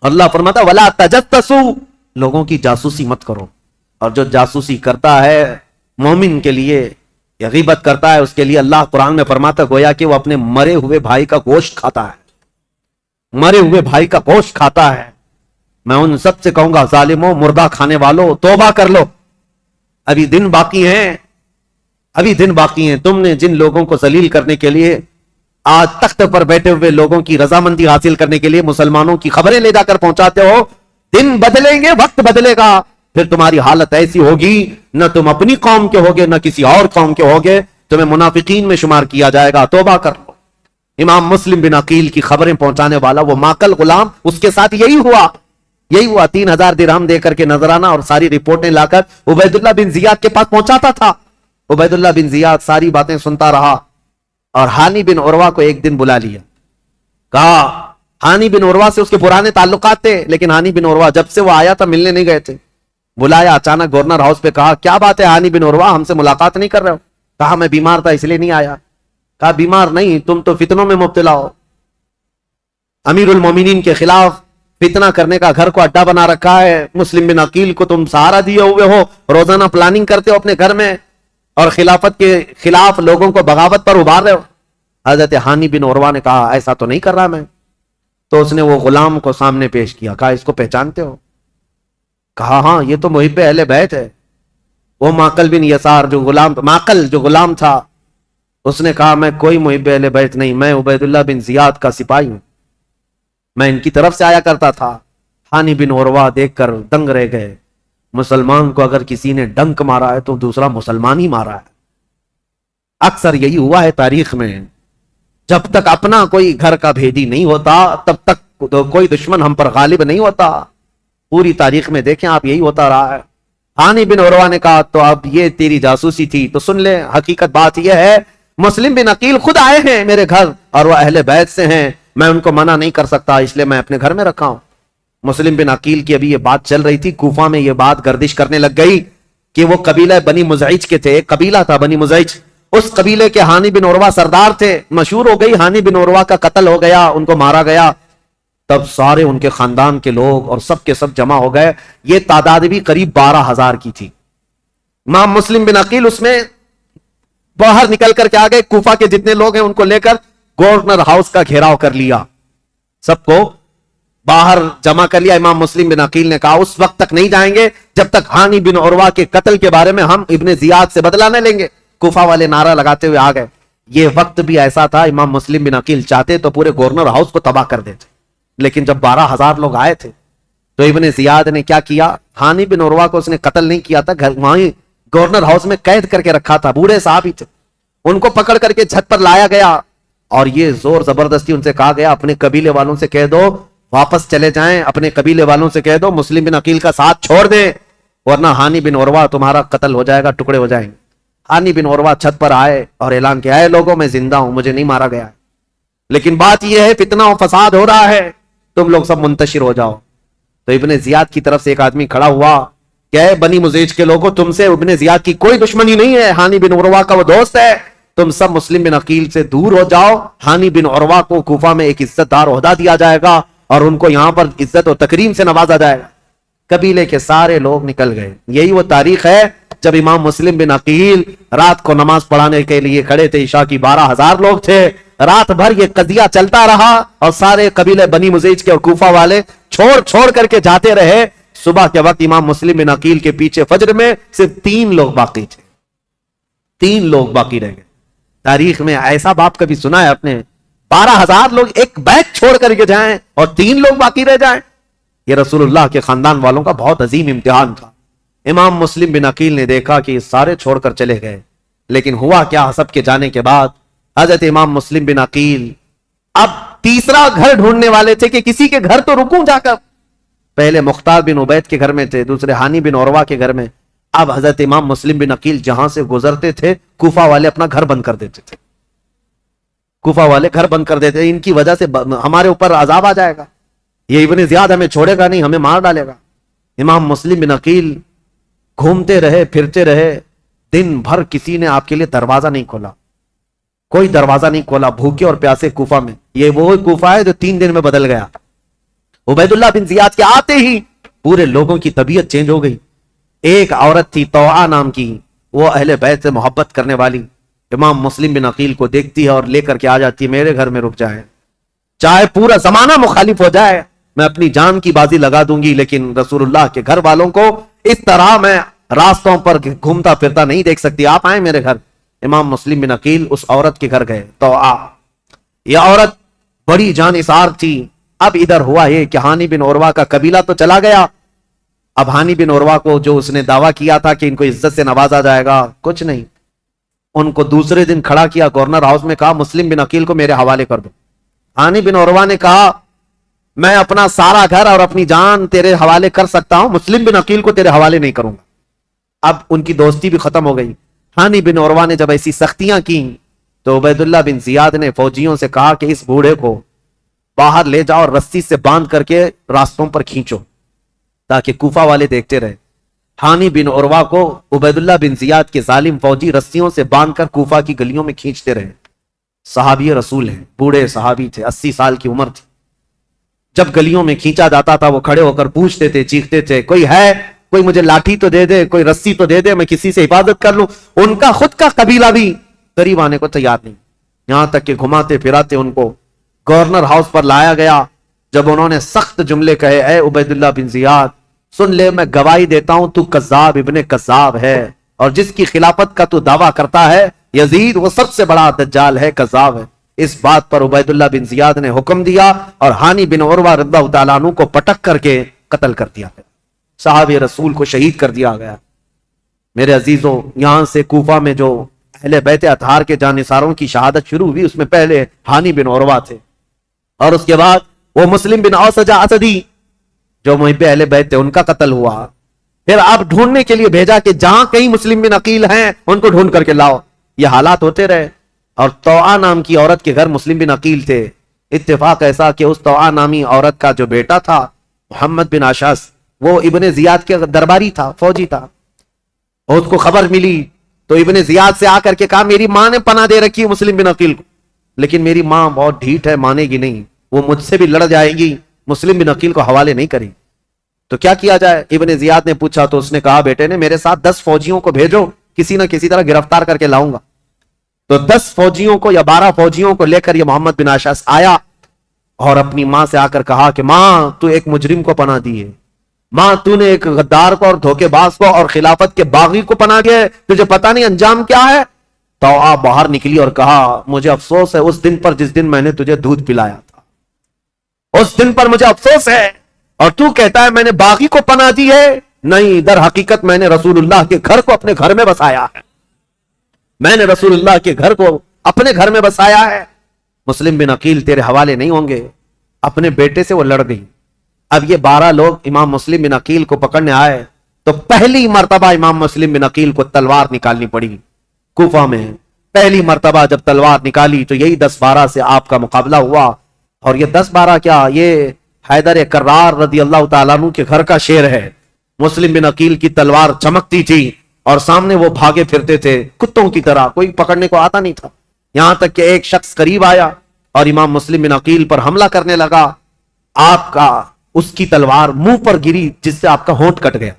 اللہ فرماتا ولا تجسسوا، لوگوں کی جاسوسی مت کرو۔ اور جو جاسوسی کرتا ہے مومن کے لیے یا غیبت کرتا ہے اس کے لیے اللہ قرآن میں فرماتا گویا کہ وہ اپنے مرے ہوئے بھائی کا گوشت کھاتا ہے، مرے ہوئے بھائی کا گوشت کھاتا ہے۔ میں ان سب سے کہوں گا ظالموں، مردہ کھانے والوں، توبہ کر لو، ابھی دن باقی ہیں، ابھی دن باقی ہیں۔ تم نے جن لوگوں کو ذلیل کرنے کے لیے آج تخت پر بیٹھے ہوئے لوگوں کی رضامندی حاصل کرنے کے لیے مسلمانوں کی خبریں لے جا کر پہنچاتے ہو، دن بدلیں گے، وقت بدلے گا، پھر تمہاری حالت ایسی ہوگی نہ تم اپنی قوم کے ہوگے نہ کسی اور قوم کے ہوگے، تمہیں منافقین میں شمار کیا جائے گا۔ توبہ کر لو۔ امام مسلم بن عقیل کی خبریں پہنچانے والا وہ ماکل غلام، اس کے ساتھ یہی ہوا 3000 درہم دے کر کے نذرانہ اور ساری رپورٹیں لا کر عبید اللہ بن زیاد کے پاس پہنچاتا تھا۔ عبید اللہ بن زیاد ساری باتیں سنتا رہا اور ہانی بن عروہ کو ایک دن بلا لیا، کہا ہانی بن عروہ سے اس کے پرانے تعلقات تھے، لیکن ہانی بن عروہ جب سے وہ آیا تھا ملنے نہیں گئے تھے۔ بلایا اچانک گورنر ہاؤس پہ، کہا کیا بات ہے ہانی بن عروہ، ہم سے ملاقات نہیں کر رہے ہو؟ کہا میں بیمار تھا اس لیے نہیں آیا۔ کہا بیمار نہیں، تم تو فتنوں میں مبتلا ہو، امیر المومنین کے خلاف فتنہ کرنے کا گھر کو اڈا بنا رکھا ہے، مسلم بن عقیل کو تم سہارا دیے ہوئے ہو، روزانہ پلاننگ کرتے ہو اپنے گھر میں اور خلافت کے خلاف لوگوں کو بغاوت پر ابھار رہے ہو۔ حضرت ہانی بن عروہ نے کہا ایسا تو نہیں کر رہا میں۔ تو اس نے وہ غلام کو سامنے پیش کیا، کہا اس کو پہچانتے ہو؟ کہا ہاں یہ تو محب اہل بیت ہے۔ وہ ماقل بن یسار جو غلام تھا، اس نے کہا میں کوئی محب اہل بیت نہیں، میں عبید اللہ بن زیاد کا سپاہی ہوں، میں ان کی طرف سے آیا کرتا تھا۔ ہانی بن عروہ دیکھ کر دنگ رہ گئے، مسلمان کو اگر کسی نے ڈنک مارا ہے تو دوسرا مسلمان ہی مارا ہے۔ اکثر یہی ہوا ہے تاریخ میں، جب تک اپنا کوئی گھر کا بھیدی نہیں ہوتا تب تک کوئی دشمن ہم پر غالب نہیں ہوتا۔ پوری تاریخ میں دیکھیں آپ، یہی ہوتا رہا ہے۔ ہانی بن عروہ نے کہا تو اب یہ تیری جاسوسی تھی تو سن لے، حقیقت بات یہ ہے مسلم بن عقیل خود آئے ہیں میرے گھر اور وہ اہل بیت سے ہیں، میں ان کو منع نہیں کر سکتا، اس لیے میں اپنے گھر میں رکھا ہوں۔ مسلم بن عقیل کی ابھی یہ بات چل رہی تھی، کوفہ میں یہ بات گردش کرنے لگ گئی کہ وہ قبیلہ بنی مزعج کے تھے، ایک قبیلہ تھا بنی مزعج، اس قبیلے کے ہانی بن عروہ سردار تھے، مشہور ہو گئی ہانی بن عروہ کا قتل ہو گیا، ان کو مارا گیا۔ تب سارے ان کے خاندان کے لوگ اور سب کے سب جمع ہو گئے، یہ تعداد بھی قریب 12,000 کی تھی۔ امام مسلم بن عقیل اس میں باہر نکل کر کے آ گئے، کوفہ کے جتنے لوگ ہیں ان کو لے کر گورنر ہاؤس کا گھیراؤ کر لیا، سب کو باہر جمع کر لیا۔ امام مسلم بن عقیل نے کہا اس وقت تک نہیں جائیں گے جب تک ہانی بن عروہ کے قتل کے بارے میں ہم ابن زیاد سے بدلہ نہ لیں گے۔ کوفہ والے نعرہ لگاتے ہوئے آ گئے۔ یہ وقت بھی ایسا تھا، امام مسلم بن عقیل چاہتے تو پورے گورنر ہاؤس کو تباہ کر دیتے، لیکن جب 12,000 لوگ آئے تھے تو ابن زیاد نے کیا کیا، ہانی بن عروہ کو اس نے قتل نہیں کیا تھا، وہیں گورنر ہاؤس میں قید کر کے رکھا تھا، بوڑھے صاحب ہی تھے، ان کو پکڑ کر کے چھت پر لایا گیا اور یہ زور زبردستی ان سے کہا گیا اپنے قبیلے والوں سے کہہ دو واپس چلے جائیں، اپنے قبیلے والوں سے کہہ دو مسلم بن عقیل کا ساتھ چھوڑ دیں ورنہ ہانی بن عروہ تمہارا قتل ہو جائے گا، ٹکڑے ہو جائیں گے۔ ہانی بن عروہ چھت پر آئے اور اعلان کیا ہے لوگوں میں زندہ ہوں، مجھے نہیں مارا گیا ہے، لیکن بات یہ ہے فتنہ و فساد ہو رہا ہے، تم لوگ سب منتشر ہو جاؤ۔ تو ابن زیاد کی طرف سے ایک آدمی کھڑا ہوا کہ اے بنی مزیج کے لوگوں، تم سے ابن زیاد کی کوئی دشمنی نہیں ہے، ہانی بن عروہ کا وہ دوست ہے، تم سب مسلم بن عقیل سے دور ہو جاؤ۔ ہانی بن عروہ کو کوفہ میں ایک عزت دار عہدہ دیا جائے گا اور ان کو یہاں پر عزت و تکریم سے نوازا جائے گا۔ قبیلے کے سارے لوگ نکل گئے۔ یہی وہ تاریخ ہے جب امام مسلم بن عقیل رات کو نماز پڑھانے کے لیے کھڑے تھے، عشاء کی 12,000 لوگ تھے، رات بھر یہ قضیہ چلتا رہا اور سارے قبیلے بنی مزیج کے اور کوفہ والے چھوڑ کر کے جاتے رہے۔ صبح کے وقت امام مسلم بن عقیل کے پیچھے فجر میں صرف 3 لوگ باقی تھے، 3 لوگ باقی رہ گئے۔ تاریخ میں ایسا باپ کبھی سنا ہے اپنے؟ 12,000 لوگ ایک بیت چھوڑ کر کے جائیں اور 3 لوگ باقی رہ جائیں۔ یہ رسول اللہ کے خاندان والوں کا بہت عظیم امتحان تھا۔ امام مسلم بن عقیل نے دیکھا کہ سارے چھوڑ کر چلے گئے، لیکن ہوا کیا، سب کے جانے کے بعد حضرت امام مسلم بن عقیل اب تیسرا گھر ڈھونڈنے والے تھے کہ کسی کے گھر تو رکوں جا کر۔ پہلے مختار بن عبید کے گھر میں تھے، دوسرے ہانی بن عروہ کے گھر میں۔ اب حضرت امام مسلم بن عقیل جہاں سے گزرتے تھے کوفہ والے اپنا گھر بند کر دیتے تھے، کوفہ والے گھر بند کر دیتے، ان کی وجہ سے ہمارے اوپر عذاب آ جائے گا، یہ ابن زیاد ہمیں چھوڑے گا نہیں، ہمیں مار ڈالے گا۔ امام مسلم بن عقیل گھومتے رہے، پھرتے رہے، دن بھر کسی نے آپ کے لیے دروازہ نہیں کھولا، کوئی دروازہ نہیں کھولا، بھوکے اور پیاسے کوفہ میں۔ یہ وہ کوفہ ہے جو 3 دن میں بدل گیا۔ عبید اللہ بن زیاد کے آتے ہی پورے لوگوں کی طبیعت چینج ہو گئی۔ ایک عورت تھی طوعا نام کی، وہ اہل بیت سے محبت کرنے والی، امام مسلم بن عقیل کو دیکھتی ہے اور لے کر کے آ جاتی ہے، میرے گھر میں رک جائے، چاہے پورا زمانہ مخالف ہو جائے، میں اپنی جان کی بازی لگا دوں گی، لیکن رسول اللہ کے گھر والوں کو اس طرح میں راستوں پر گھومتا پھرتا نہیں دیکھ سکتی، آپ آئیں میرے گھر۔ امام مسلم بن عقیل اس عورت کے گھر گئے، طوعا۔ یہ عورت بڑی جانثار تھی۔ اب ادھر ہوا یہ کہ ہانی بن عروہ کا قبیلہ تو چلا گیا، اب ہانی بن عروہ کو جو اس نے دعویٰ کیا تھا کہ ان کو عزت سے نوازا جائے گا، کچھ نہیں، ان کو دوسرے دن کھڑا کیا گورنر ہاؤس میں، کہا مسلم بن عقیل کو میرے حوالے کر دو۔ ہانی بن عروہ نے کہا میں اپنا سارا گھر اور اپنی جان تیرے حوالے کر سکتا ہوں، مسلم بن عقیل کو تیرے حوالے نہیں کروں گا۔ اب ان کی دوستی بھی ختم ہو گئی۔ ہانی بن عروہ نے جب ایسی سختیاں کی تو عبید اللہ بن زیاد نے فوجیوں سے کہا کہ اس بوڑھے کو باہر لے جاؤ اور رسی سے باندھ کر کے راستوں پر کھینچو تاکہ کوفہ والے دیکھتے رہے۔ ہانی بن عروہ کو عبید اللہ بن زیاد کے ظالم فوجی رسیوں سے باندھ کر کوفہ کی گلیوں میں کھینچتے رہے۔ صحابی رسول ہیں، بوڑھے صحابی تھے، 80 سال کی عمر تھی۔ جب گلیوں میں کھینچا جاتا تھا وہ کھڑے ہو کر پوچھتے تھے، چیختے تھے، کوئی ہے، کوئی مجھے لاٹھی تو دے دے، کوئی رسی تو دے دے، میں کسی سے حفاظت کر لوں۔ ان کا خود کا قبیلہ بھی قریب آنے کو تیار نہیں، یہاں تک کہ گھماتے پھراتے ان کو گورنر ہاؤس پر لایا گیا۔ جب انہوں نے سخت جملے کہے، اے عبید اللہ بن زیاد سن لے، میں گواہی دیتا ہوں تو کذاب ابن کذاب ہے، اور جس کی خلافت کا تو دعویٰ کرتا ہے یزید، وہ سب سے بڑا دجال ہے، کذاب ہے۔ اس بات پر عبید اللہ بن زیاد نے حکم دیا اور ہانی بن عروہ رضی اللہ تعالیٰ عنہ کو پٹک کر کے قتل کر دیا گیا، صحابی رسول کو شہید کر دیا گیا۔ میرے عزیزوں، یہاں سے کوفہ میں جو اہل بیت اطہار کے جانثاروں کی شہادت شروع ہوئی، اس میں پہلے ہانی بن عروہ تھے، اور اس کے بعد وہ مسلم بن اوسجہ اسدی جو محب اہل بیت تھے، ان کا قتل ہوا۔ پھر آپ ڈھونڈنے کے لیے بھیجا کہ جہاں کہیں مسلم بن عقیل ہیں ان کو ڈھونڈ کر کے لاؤ۔ یہ حالات ہوتے رہے، اور طوعا نام کی عورت کے گھر مسلم بن عقیل تھے۔ اتفاق ایسا کہ اس طوعا نامی عورت کا جو بیٹا تھا محمد بن اشعث، وہ ابن زیاد کے درباری تھا، فوجی تھا، اور اس کو خبر ملی تو ابن زیاد سے آ کر کے کہا میری ماں نے پناہ دے رکھی ہے مسلم بن عقیل کو، لیکن میری ماں بہت ڈھیٹ ہے، مانے گی نہیں، وہ مجھ سے بھی لڑ جائے گی، مسلم بن عقیل کو حوالے نہیں کریں، تو کیا کیا جائے؟ ابن زیاد نے پوچھا تو اس نے کہا بیٹے نے میرے ساتھ 10 فوجیوں کو بھیجو، کسی نہ کسی طرح گرفتار کر کے لاؤں گا۔ تو 10 فوجیوں کو یا 12 فوجیوں کو لے کر یہ محمد بن اشعث آیا اور اپنی ماں سے آ کر کہا کہ ماں تو ایک مجرم کو پناہ دی ہے، ماں تو نے ایک غدار کو اور دھوکے باز کو اور خلافت کے باغی کو پناہ دیا ہے، تجھے پتہ نہیں انجام کیا ہے؟ تو آپ باہر نکلی اور کہا مجھے افسوس ہے اس دن پر جس دن میں نے تجھے دودھ پلایا تھا، اس دن پر مجھے افسوس ہے، اور تو کہتا ہے میں نے باغی کو پناہ دی ہے؟ نہیں، در حقیقت میں نے رسول اللہ کے گھر کو اپنے گھر میں بسایا ہے، میں نے رسول اللہ کے گھر کو اپنے گھر میں بسایا ہے۔ مسلم بن عقیل تیرے حوالے نہیں ہوں گے۔ اپنے بیٹے سے وہ لڑ گئی۔ اب یہ 12 لوگ امام مسلم بن عقیل کو پکڑنے آئے تو پہلی مرتبہ امام مسلم بن عقیل کو تلوار نکالنی پڑی کوفہ میں۔ پہلی مرتبہ جب تلوار نکالی تو یہی 10-12 سے آپ کا مقابلہ ہوا، اور یہ 10-12 کیا، یہ حیدر کرار رضی اللہ تعالیٰ عنہ کے گھر کا شیر ہے۔ مسلم بن عقیل کی تلوار چمکتی تھی اور سامنے وہ بھاگے پھرتے تھے کتوں کی طرح، کوئی پکڑنے کو آتا نہیں تھا، یہاں تک کہ ایک شخص قریب آیا اور امام مسلم بن عقیل پر حملہ کرنے لگا، آپ کا اس کی تلوار منہ پر گری جس سے آپ کا ہونٹ کٹ گیا۔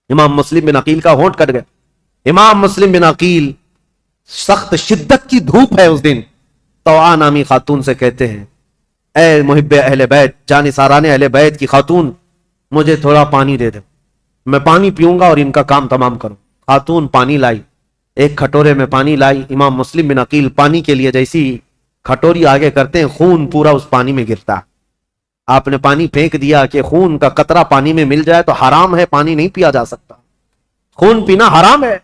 امام مسلم بن عقیل کا ہونٹ کٹ گیا. امام مسلم بن عقیل سخت شدت کی دھوپ ہے اس دن. طوعا نامی خاتون سے کہتے ہیں اے محب اہل بیت، جانثاران اہل بیت کی خاتون، مجھے تھوڑا پانی دے دے، میں پانی پیوں گا اور ان کا کام تمام کروں. خاتون پانی لائی، ایک کھٹورے میں پانی لائی. امام مسلم بن عقیل پانی کے لیے جیسی کھٹوری آگے کرتے ہیں، خون پورا اس پانی میں گرتا. آپ نے پانی پھینک دیا کہ خون کا قطرہ پانی میں مل جائے تو حرام ہے، پانی نہیں پیا جا سکتا، خون پینا حرام ہے.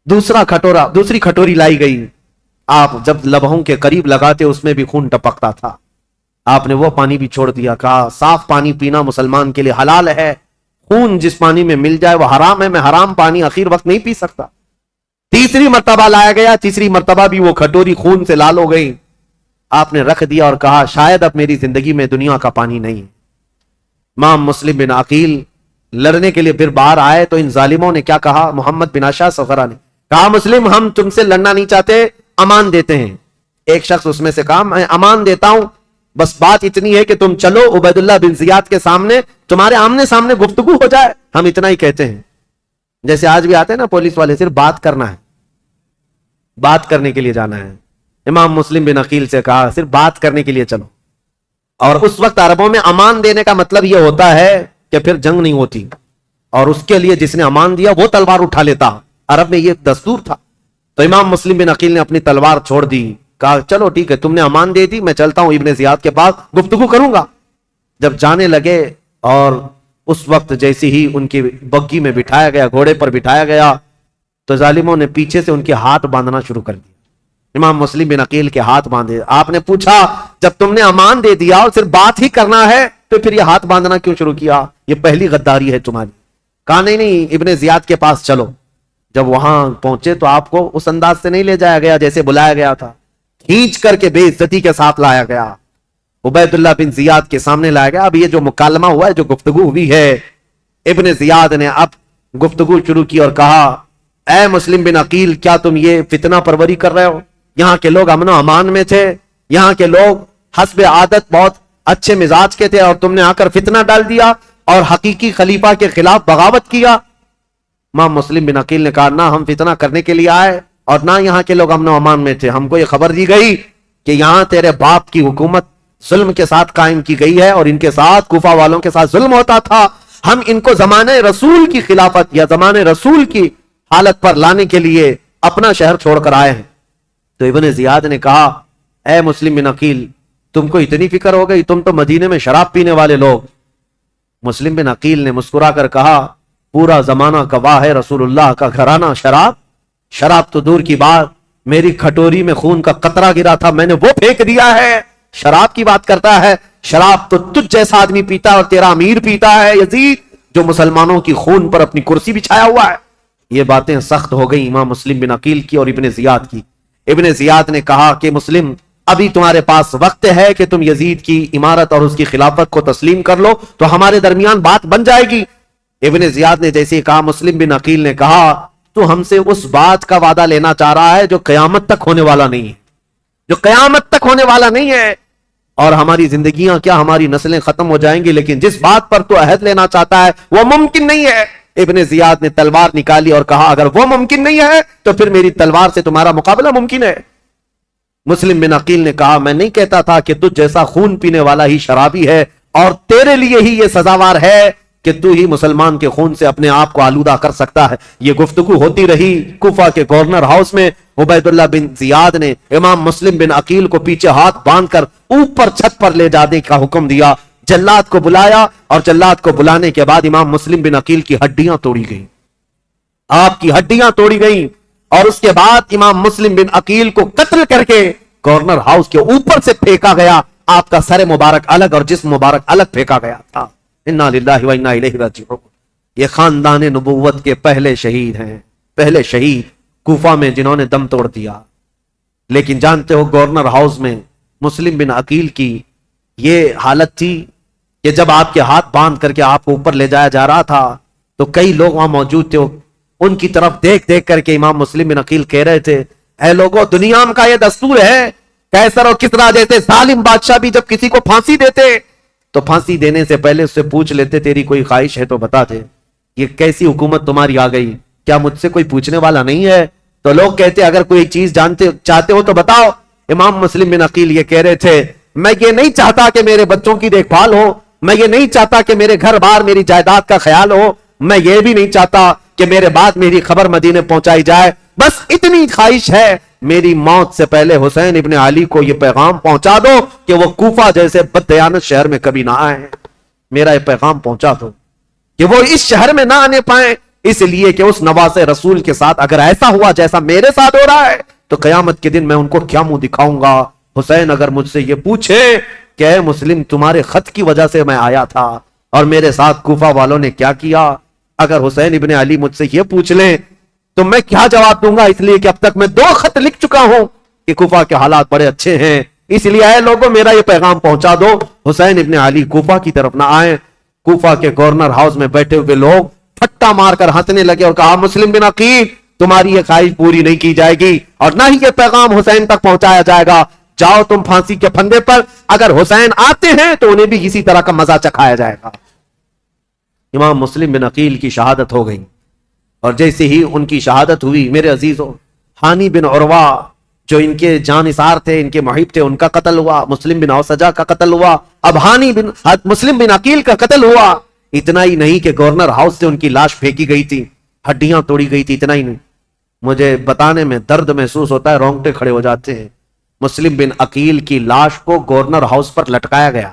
دوسری کھٹوری لائی گئی. آپ جب لبوں کے قریب لگاتے اس میں بھی خون ٹپکتا تھا. آپ نے وہ پانی بھی چھوڑ دیا، کہا صاف پانی پینا مسلمان کے لیے حلال ہے، خون جس پانی میں مل جائے وہ حرام ہے، میں حرام پانی اخیر وقت نہیں پی سکتا. تیسری مرتبہ لایا گیا، تیسری مرتبہ بھی وہ کھٹوری خون سے لال ہو گئی. آپ نے رکھ دیا اور کہا شاید اب میری زندگی میں دنیا کا پانی نہیں ہے. امام مسلم بن عقیل لڑنے کے لیے پھر باہر آئے تو ان ظالموں نے کیا کہا، محمد بن عشا صغرا نے کہا مسلم ہم تم سے لڑنا نہیں چاہتے، امان دیتے ہیں. ایک شخص اس میں سے کہا میں امان دیتا ہوں، بس بات اتنی ہے کہ تم چلو عبید اللہ بن زیاد کے سامنے، تمہارے آمنے سامنے گفتگو ہو جائے. ہم اتنا ہی کہتے ہیں. جیسے آج بھی آتے ہیں نا پولیس والے، صرف بات کرنا ہے، بات کرنے کے لیے جانا ہے. امام مسلم بن عقیل سے کہا صرف بات کرنے کے لیے چلو. اور اس وقت عربوں میں امان دینے کا مطلب یہ ہوتا ہے کہ پھر جنگ نہیں ہوتی، اور اس کے لیے جس نے امان دیا وہ تلوار اٹھا لیتا. عرب میں یہ دستور تھا. تو امام مسلم بن عقیل نے اپنی تلوار چھوڑ دی، کہا چلو ٹھیک ہے تم نے امان دے دی، میں چلتا ہوں ابن زیاد کے پاس گفتگو کروں گا. جب جانے لگے اور اس وقت جیسی ہی ان کی بگی میں بٹھایا گیا، گھوڑے پر بٹھایا گیا، تو ظالموں نے پیچھے سے ان کے ہاتھ باندھنا شروع کر دیا. امام مسلم بن عقیل کے ہاتھ باندھے. آپ نے پوچھا جب تم نے امان دے دیا اور صرف بات ہی کرنا ہے تو پھر یہ ہاتھ باندھنا کیوں شروع کیا، یہ پہلی غداری ہے تمہاری. کہا نہیں ابن زیاد کے پاس چلو. جب وہاں پہنچے تو آپ کو اس انداز سے نہیں لے جایا گیا جیسے بلایا گیا تھا، کھینچ کر کے بے عزتی کے ساتھ لایا گیا، عبید اللہ بن زیاد کے سامنے لایا گیا. اب یہ جو مکالمہ ہوا ہے، جو گفتگو ہوئی ہے، ابن زیاد نے اب گفتگو شروع کی اور کہا اے مسلم بن عقیل کیا تم یہ فتنہ پروری کر رہے ہو؟ یہاں کے لوگ امن و امان میں تھے، یہاں کے لوگ حسب عادت بہت اچھے مزاج کے تھے، اور تم نے آ کر فتنہ ڈال دیا اور حقیقی خلیفہ کے خلاف بغاوت کیا. امام مسلم بن عقیل نے کہا نہ ہم فتنہ کرنے کے لیے آئے اور نہ یہاں کے لوگ امن و امان میں تھے. ہم کو یہ خبر دی گئی کہ یہاں تیرے باپ کی حکومت ظلم کے ساتھ قائم کی گئی ہے اور ان کے ساتھ کوفہ والوں کے ساتھ ظلم ہوتا تھا. ہم ان کو زمانے رسول کی خلافت یا زمانے رسول کی حالت پر لانے کے لیے اپنا شہر چھوڑ کر آئے ہیں. تو ابن زیاد نے کہا اے مسلم بن عقیل تم کو اتنی فکر ہو گئی، تم تو مدینے میں شراب پینے والے لوگ. مسلم بن عقیل نے مسکرا کر کہا پورا زمانہ گواہ ہے رسول اللہ کا گھرانہ شراب تو دور کی بات، میری کھٹوری میں خون کا قطرہ گرا تھا میں نے وہ پھینک دیا ہے. شراب کی بات کرتا ہے، شراب تو تجھ جیسا آدمی پیتا اور تیرا امیر پیتا ہے یزید، جو مسلمانوں کی خون پر اپنی کرسی بچھایا ہوا ہے. یہ باتیں سخت ہو گئی امام مسلم بن عقیل کی اور ابن زیاد کی. ابن زیاد نے کہا کہ مسلم ابھی تمہارے پاس وقت ہے کہ تم یزید کی امارت اور اس کی خلافت کو تسلیم کر لو تو ہمارے درمیان بات بن جائے گی. ابن زیاد نے جیسے کہا مسلم بن عقیل نے کہا تو ہم سے اس بات کا وعدہ لینا چاہ رہا ہے جو قیامت تک ہونے والا نہیں ہے، جو قیامت تک ہونے والا نہیں ہے، اور ہماری زندگیاں کیا ہماری نسلیں ختم ہو جائیں گی، لیکن جس بات پر تو عہد لینا چاہتا ہے وہ ممکن نہیں ہے. ابن زیاد نے تلوار نکالی اور کہا اگر وہ ممکن نہیں ہے تو پھر میری تلوار سے تمہارا مقابلہ ممکن ہے. مسلم بن عقیل نے کہا میں نہیں کہتا تھا کہ تجھ جیسا خون پینے والا ہی شرابی ہے اور تیرے لیے ہی یہ سزاوار ہے کہ تو ہی مسلمان کے خون سے اپنے آپ کو آلودہ کر سکتا ہے. یہ گفتگو ہوتی رہی کوفہ کے گورنر ہاؤس میں. عبید اللہ بن زیاد نے امام مسلم بن عقیل کو پیچھے ہاتھ باندھ کر اوپر چھت پر لے جانے کا حکم دیا. جلاد کو بلایا اور جلاد کو بلانے کے بعد امام مسلم بن عقیل کی ہڈیاں توڑی گئیں، آپ کی ہڈیاں توڑی گئیں، اور اس کے بعد امام مسلم بن عقیل کو قتل کر کے گورنر ہاؤس کے اوپر سے پھینکا گیا. آپ کا سر مبارک الگ اور جسم مبارک الگ پھینکا گیا تھا. انا للہ و انا الیہ راجعون. یہ خاندان نبوت کے پہلے شہید ہیں، پہلے شہید کوفہ میں جنہوں نے دم توڑ دیا. لیکن جانتے ہو گورنر ہاؤس میں مسلم بن عقیل کی یہ حالت تھی کہ جب آپ کے ہاتھ باندھ کر کے آپ کو اوپر لے جایا جا رہا تھا تو کئی لوگ وہاں موجود تھے. ان کی طرف دیکھ دیکھ کر کے امام مسلم بن عقیل کہہ رہے تھے اے لوگوں دنیا کا یہ دستور ہے، قیصر اور کسریٰ جیسے ظالم بادشاہ بھی جب کسی کو پھانسی دیتے تو پھانسی دینے سے پہلے اس سے پوچھ لیتے تیری کوئی خواہش ہے تو بتا دے. یہ کیسی حکومت تمہاری آ گئی؟ کیا مجھ سے کوئی پوچھنے والا نہیں ہے؟ تو لوگ کہتے اگر کوئی چیز چاہتے ہو تو بتاؤ. امام مسلم بن عقیل یہ کہہ رہے تھے میں یہ نہیں چاہتا کہ میرے بچوں کی دیکھ بھال ہو, میں یہ نہیں چاہتا کہ میرے گھر بار میری جائیداد کا خیال ہو, میں یہ بھی نہیں چاہتا کہ میرے بعد میری خبر مدینے پہنچائی جائے, بس اتنی خواہش ہے میری موت سے پہلے حسین ابن علی کو یہ پیغام پہنچا دو کہ وہ کوفہ جیسے بددیانت شہر میں کبھی نہ آئے. میرا یہ پیغام پہنچا دو کہ وہ اس شہر میں نہ آنے پائیں, اس لیے کہ اس نواز رسول کے ساتھ اگر ایسا ہوا جیسا میرے ساتھ ہو رہا ہے تو قیامت کے دن میں ان کو کیا منہ دکھاؤں گا. حسین اگر مجھ سے یہ پوچھے کہ اے مسلم تمہارے خط کی وجہ سے میں آیا تھا اور میرے ساتھ کوفہ والوں نے کیا کیا, اگر حسین ابن علی مجھ سے یہ پوچھ لیں تو میں کیا جواب دوں گا, اس لیے کہ اب تک میں 2 خط لکھ چکا ہوں کہ کوفہ کے حالات بڑے اچھے ہیں. اس لیے اے لوگوں میرا یہ پیغام پہنچا دو حسین ابن علی کوفہ کی طرف نہ آئیں. کوفہ کے گورنر ہاؤس میں بیٹھے ہوئے لوگ پھٹا مار کر ہنسنے لگے اور کہا مسلم بن عقیل تمہاری یہ خواہش پوری نہیں کی جائے گی اور نہ ہی یہ پیغام حسین تک پہنچایا جائے گا. جاؤ تم پھانسی کے پھندے پر, اگر حسین آتے ہیں تو انہیں بھی اسی طرح کا مزہ چکھایا جائے گا. امام مسلم بن عقیل کی شہادت ہو گئی اور جیسے ہی ان کی شہادت ہوئی میرے عزیزوں, ہانی بن عروہ جو ان کے جانثار تھے, ان کے محب تھے, ان کا قتل ہوا. مسلم بن اوسجہ کا قتل ہوا. اب مسلم بن عقیل کا قتل ہوا. اتنا ہی نہیں کہ گورنر ہاؤس سے ان کی لاش پھینکی گئی تھی, ہڈیاں توڑی گئی تھی. اتنا ہی نہیں, مجھے بتانے میں درد محسوس ہوتا ہے, رونگٹے کھڑے ہو جاتے ہیں. مسلم بن عقیل کی لاش کو گورنر ہاؤس پر لٹکایا گیا.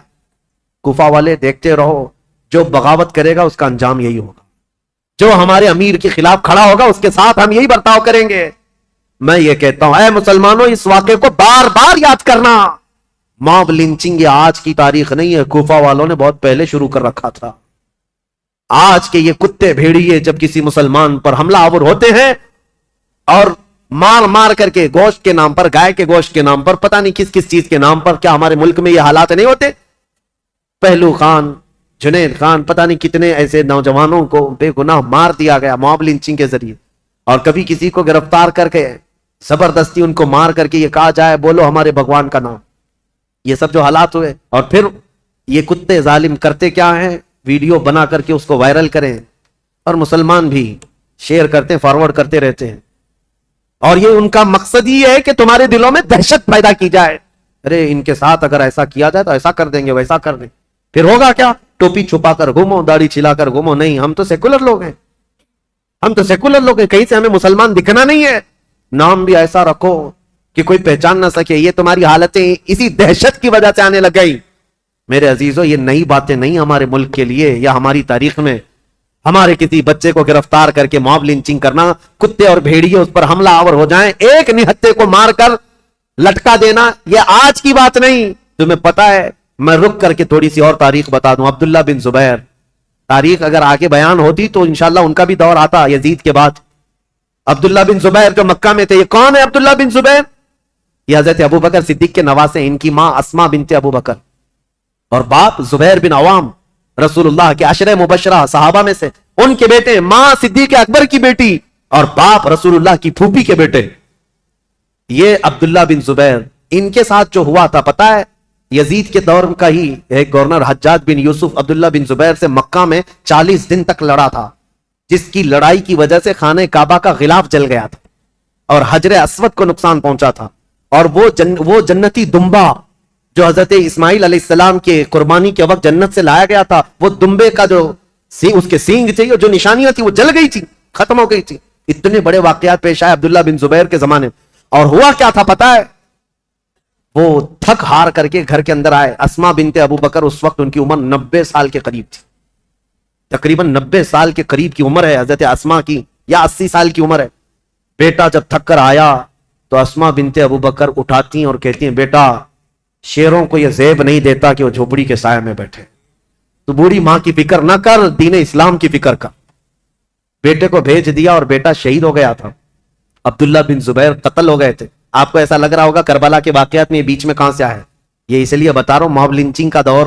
کوفہ والے دیکھتے رہو, جو بغاوت کرے گا اس کا انجام یہی ہوگا, جو ہمارے امیر کے خلاف کھڑا ہوگا اس کے ساتھ ہم یہی برتاؤ کریں گے. میں یہ کہتا ہوں اے مسلمانوں اس واقعے کو بار بار یاد کرنا. موب لنچنگ یہ آج کی تاریخ نہیں ہے, کوفہ والوں نے بہت پہلے شروع کر رکھا تھا. آج کے یہ کتے بھیڑیے جب کسی مسلمان پر حملہ آور ہوتے ہیں اور مار مار کر کے گوشت کے نام پر, گائے کے گوشت کے نام پر, پتہ نہیں کس کس چیز کے نام پر, کیا ہمارے ملک میں یہ حالات نہیں ہوتے؟ پہلو خان, جنید خان, پتہ نہیں کتنے ایسے نوجوانوں کو بے گناہ مار دیا گیا موب لنچنگ کے ذریعے. اور کبھی کسی کو گرفتار کر کے زبردستی ان کو مار کر کے یہ کہا جائے بولو ہمارے بھگوان کا نام. یہ سب جو حالات ہوئے, اور پھر یہ کتے ظالم کرتے کیا ہیں, ویڈیو بنا کر کے اس کو وائرل کریں اور مسلمان بھی شیئر کرتے ہیں, فارورڈ کرتے رہتے ہیں. اور یہ ان کا مقصد ہی ہے کہ تمہارے دلوں میں دہشت پیدا کی جائے. ارے ان کے ساتھ اگر ایسا کیا جائے تو ایسا کر دیں گے, ویسا کر دیں, پھر ہوگا کیا؟ ٹوپی چھپا کر گھومو, داڑھی چھلا کر گھومو. نہیں, ہم تو سیکولر لوگ ہیں, ہم تو سیکولر لوگ ہیں, کہیں سے ہمیں مسلمان دکھنا نہیں ہے. نام بھی ایسا رکھو کہ کوئی پہچان نہ سکے. یہ تمہاری حالتیں اسی دہشت کی وجہ سے آنے لگ گئی. میرے عزیزوں یہ نئی باتیں نہیں ہمارے ملک کے لیے یا ہماری تاریخ میں. ہمارے کسی بچے کو گرفتار کر کے موب لنچنگ کرنا, کتے اور بھیڑیے اس پر حملہ آور ہو جائیں, ایک نہتے کو مار کر لٹکا دینا, یہ آج کی بات نہیں. تمہیں پتا ہے, میں رک کر کے تھوڑی سی اور تاریخ بتا دوں. عبداللہ بن زبیر, تاریخ اگر آگے بیان ہوتی تو انشاءاللہ ان کا بھی دور آتا یزید کے بعد. عبداللہ بن زبیر جو مکہ میں تھے, یہ کون ہے عبداللہ بن زبیر؟ یہ حضرت ابو بکر صدیق کے نواسے. ان کی ماں اسما بنت ابو بکر اور باپ زبیر بن عوام, رسول اللہ کے عشرہ مبشرہ صحابہ میں سے. ان کے بیٹے, ماں صدیق اکبر کی بیٹی اور باپ رسول اللہ کی پھوپھی کے بیٹے. یہ عبداللہ بن زبیر, ان کے ساتھ جو ہوا تھا پتا ہے, یزید کے دور کا ہی ایک گورنر حجاج بن یوسف عبداللہ بن زبیر سے مکہ میں 40 دن تک لڑا تھا, جس کی لڑائی کی وجہ سے خانہ کعبہ کا غلاف جل گیا تھا اور حجر اسود کو نقصان پہنچا تھا. اور وہ جنتی دمبا جو حضرت اسماعیل علیہ السلام کے قربانی کے وقت جنت سے لایا گیا تھا, وہ دمبے کا جو اس کے سینگ تھے, جو نشانیاں تھی وہ جل گئی تھی, ختم ہو گئی تھی. اتنے بڑے واقعات پیش آئے عبداللہ بن زبیر کے زمانے. اور ہوا کیا تھا پتا ہے, وہ تھک ہار کر کے گھر کے اندر آئے. اسما بنت ابو بکر اس وقت ان کی عمر 90 سال کے قریب تھی, تقریباً 90 سال کے قریب کی عمر ہے حضرت اسما کی, یا 80 سال کی عمر ہے. بیٹا جب تھک کر آیا تو اسما بنت ابو بکر اٹھاتی ہیں اور کہتی ہیں, بیٹا شیروں کو یہ زیب نہیں دیتا کہ وہ جھوپڑی کے سائے میں بیٹھے, تو بوڑھی ماں کی فکر نہ کر, دین اسلام کی فکر کر. بیٹے کو بھیج دیا اور بیٹا شہید ہو گیا تھا. عبداللہ بن زبیر قتل ہو گئے تھے. آپ کو ایسا لگ رہا ہوگا کربلا کے واقعات میں یہ بیچ میں کہاں سے آیا ہے, یہ اس لیے بتا رہا ہوں موب لنچنگ کا دور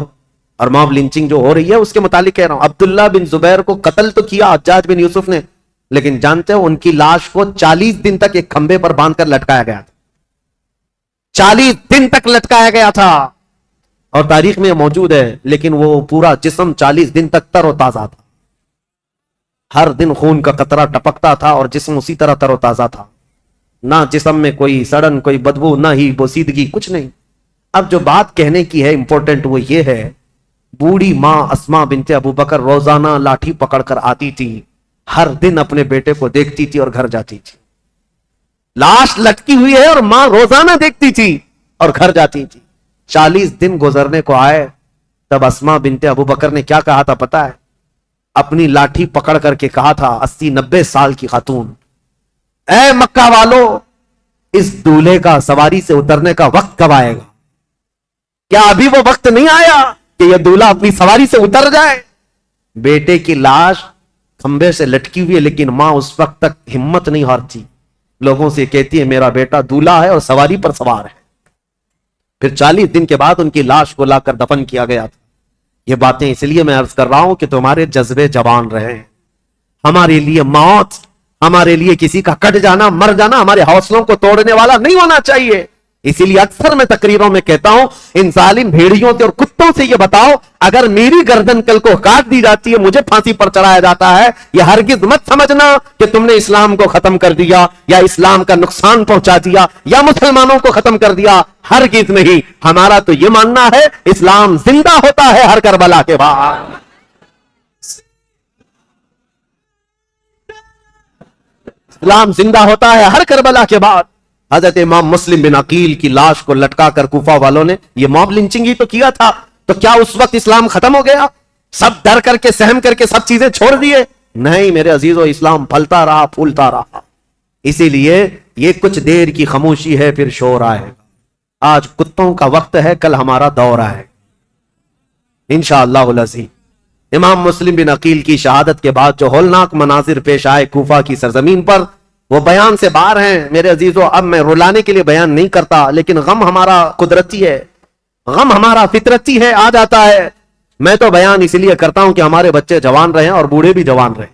اور موب لنچنگ جو ہو رہی ہے اس کے متعلق کہہ رہا ہوں. عبداللہ بن زبیر کو قتل تو کیا حجاج بن یوسف نے, لیکن جانتے ہو ان کی لاش کو 40 دن تک ایک کھمبے پر باندھ کر لٹکایا گیا تھا. 40 دن تک لٹکایا گیا تھا, اور تاریخ میں موجود ہے, لیکن وہ پورا جسم 40 دن تک تر و تازہ تھا. ہر دن خون کا قطرہ ٹپکتا تھا اور جسم اسی طرح تر و تازہ تھا، نہ جسم میں کوئی سڑن، کوئی بدبو، نہ ہی بوسیدگی، کچھ نہیں۔ اب جو بات کہنے کی ہے امپورٹنٹ وہ یہ ہے، بوڑھی ماں اسماء بنت ابو بکر روزانہ لاٹھی پکڑ کر آتی تھی، ہر دن اپنے بیٹے کو دیکھتی تھی اور گھر جاتی تھی۔ لاش لٹکی ہوئی ہے اور ماں روزانہ دیکھتی تھی اور گھر جاتی تھی۔ 40 دن گزرنے کو آئے، تب اسماء بنت ابو بکر نے کیا کہا تھا پتا ہے؟ اپنی لاٹھی پکڑ کر کے کہا تھا، 80-90 سال کی خاتون، اے مکہ والو، اس دولہے کا سواری سے اترنے کا وقت کب آئے گا؟ کیا ابھی وہ وقت نہیں آیا کہ یہ دولہا اپنی سواری سے اتر جائے؟ بیٹے کی لاش کھمبے سے لٹکی ہوئی ہے، لیکن ماں اس وقت تک ہمت نہیں ہارتی، لوگوں سے کہتی ہے میرا بیٹا دولہا ہے اور سواری پر سوار ہے۔ پھر 40 دن کے بعد ان کی لاش کو لا کر دفن کیا گیا تھا۔ یہ باتیں اس لیے میں عرض کر رہا ہوں کہ تمہارے جذبے جوان رہے۔ ہمارے لیے موت، ہمارے لیے کسی کا کٹ جانا، مر جانا ہمارے حوصلوں کو توڑنے والا نہیں ہونا چاہیے۔ اسی لیے اکثر میں تقریروں میں کہتا ہوں، ان ظالم بھیڑیوں سے اور کتوں سے یہ بتاؤ، اگر میری گردن کل کو کاٹ دی جاتی ہے، مجھے پھانسی پر چڑھایا جاتا ہے، یہ ہرگز مت سمجھنا کہ تم نے اسلام کو ختم کر دیا یا اسلام کا نقصان پہنچا دیا یا مسلمانوں کو ختم کر دیا، ہرگز نہیں۔ ہمارا تو یہ ماننا ہے اسلام زندہ ہوتا ہے ہر کربلا کے بعد۔ اسلام زندہ ہوتا ہے ہر کربلا کے بعد۔ حضرت امام مسلم بن عقیل کی لاش کو لٹکا کر کوفہ والوں نے یہ موب لنچنگ ہی تو کیا تھا، تو کیا اس وقت اسلام ختم ہو گیا؟ سب ڈر کر کے، سہم کر کے سب چیزیں چھوڑ دیے؟ نہیں میرے عزیزو، اسلام پھلتا رہا، پھولتا رہا۔ اسی لیے یہ کچھ دیر کی خاموشی ہے، پھر شور آئے گا۔ آج کتوں کا وقت ہے، کل ہمارا دور ہے انشاءاللہ العزیز۔ امام مسلم بن عقیل کی شہادت کے بعد جو ہولناک مناظر پیش آئے کوفہ کی سرزمین پر، وہ بیان سے باہر ہیں میرے عزیزو۔ اب میں رلانے کے لیے بیان نہیں کرتا، لیکن غم ہمارا قدرتی ہے، غم ہمارا فطرتی ہے، آ جاتا ہے۔ میں تو بیان اس لیے کرتا ہوں کہ ہمارے بچے جوان رہیں اور بوڑھے بھی جوان رہیں۔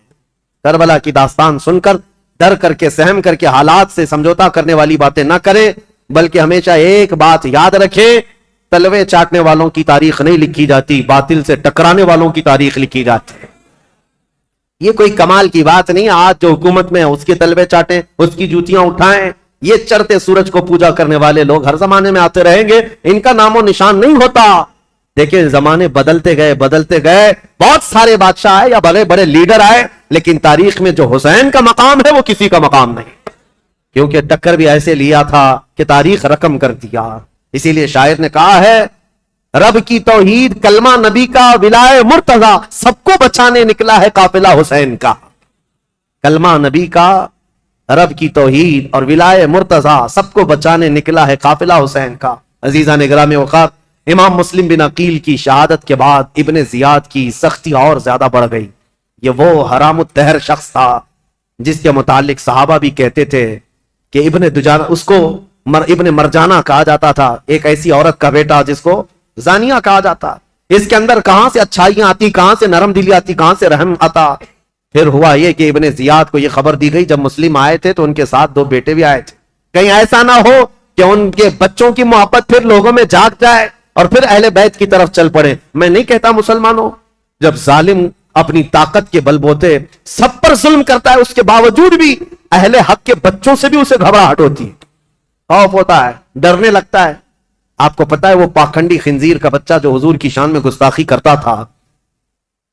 کربلا کی داستان سن کر ڈر کر کے، سہم کر کے، حالات سے سمجھوتا کرنے والی باتیں نہ کریں، بلکہ ہمیشہ ایک بات یاد رکھیں، تلوے چاٹنے والوں کی تاریخ نہیں لکھی جاتی، باطل سے ٹکرانے والوں کی تاریخ لکھی جاتی ہے۔ یہ کوئی کمال کی بات نہیں، آج جو حکومت میں اس کے تلوے چاٹیں، اس کی جوتیاں اٹھائیں، یہ چڑھتے سورج کو پوجا کرنے والے لوگ ہر زمانے میں آتے رہیں گے، ان کا نام و نشان نہیں ہوتا۔ دیکھیں زمانے بدلتے گئے، بدلتے گئے، بہت سارے بادشاہ آئے یا بڑے بڑے لیڈر آئے، لیکن تاریخ میں جو حسین کا مقام ہے وہ کسی کا مقام نہیں، کیونکہ ٹکر بھی ایسے لیا تھا کہ تاریخ رقم کر دیا۔ اسی لیے شاعر نے کہا ہے، رب کی توحید، کلمہ نبی کا، ولائے مرتضی، سب کو بچانے نکلا ہے قافلہ حسین کا۔ کلمہ نبی کا، رب کی توحید اور ولائے مرتضی، سب کو بچانے نکلا ہے قافلہ حسین کا۔ عزیزان گرامی اوقات، امام مسلم بن عقیل کی شہادت کے بعد ابن زیاد کی سختی اور زیادہ بڑھ گئی۔ یہ وہ حرام الطہر شخص تھا جس کے متعلق صحابہ بھی کہتے تھے کہ ابن دجانہ، اس کو ابن مرجانہ کہا جاتا تھا، ایک ایسی عورت کا بیٹا جس کو زانیہ کہا جاتا۔ اس کے اندر کہاں سے اچھائیاں آتی، کہاں سے نرم دلی آتی، کہاں سے رحم آتا۔ پھر ہوا یہ کہ ابن زیاد کو یہ خبر دی گئی، جب مسلم آئے تھے تو ان کے ساتھ 2 بیٹے بھی آئے تھے، کہیں ایسا نہ ہو کہ ان کے بچوں کی محبت پھر لوگوں میں جاگ جائے اور پھر اہل بیت کی طرف چل پڑے۔ میں نہیں کہتا مسلمانوں، جب ظالم اپنی طاقت کے بل بوتے سب پر ظلم کرتا ہے، اس کے باوجود بھی اہل حق کے بچوں سے بھی اسے گھبراہٹ ہوتی ہے، خوف ہوتا ہے، ڈرنے لگتا ہے۔ آپ کو پتا ہے وہ پاکھنڈی خنزیر کا بچہ جو حضور کی شان میں گستاخی کرتا تھا،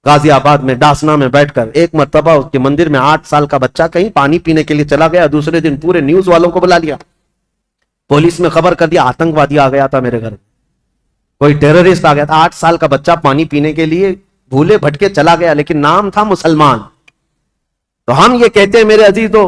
غازی آباد میں ڈاسنا میں بیٹھ کر ایک مرتبہ اس کے مندر میں 8 سال کا بچہ کہیں پانی پینے کے لیے چلا گیا، دوسرے دن پورے نیوز والوں کو بلا لیا، پولیس میں خبر کر دیا آتنکوادی آ گیا تھا میرے گھر، کوئی ٹیررسٹ آ گیا تھا۔ 8 سال کا بچہ پانی پینے کے لیے بھولے بھٹکے چلا گیا، لیکن نام تھا مسلمان۔ تو ہم یہ کہتے ہیں میرے عزیزو،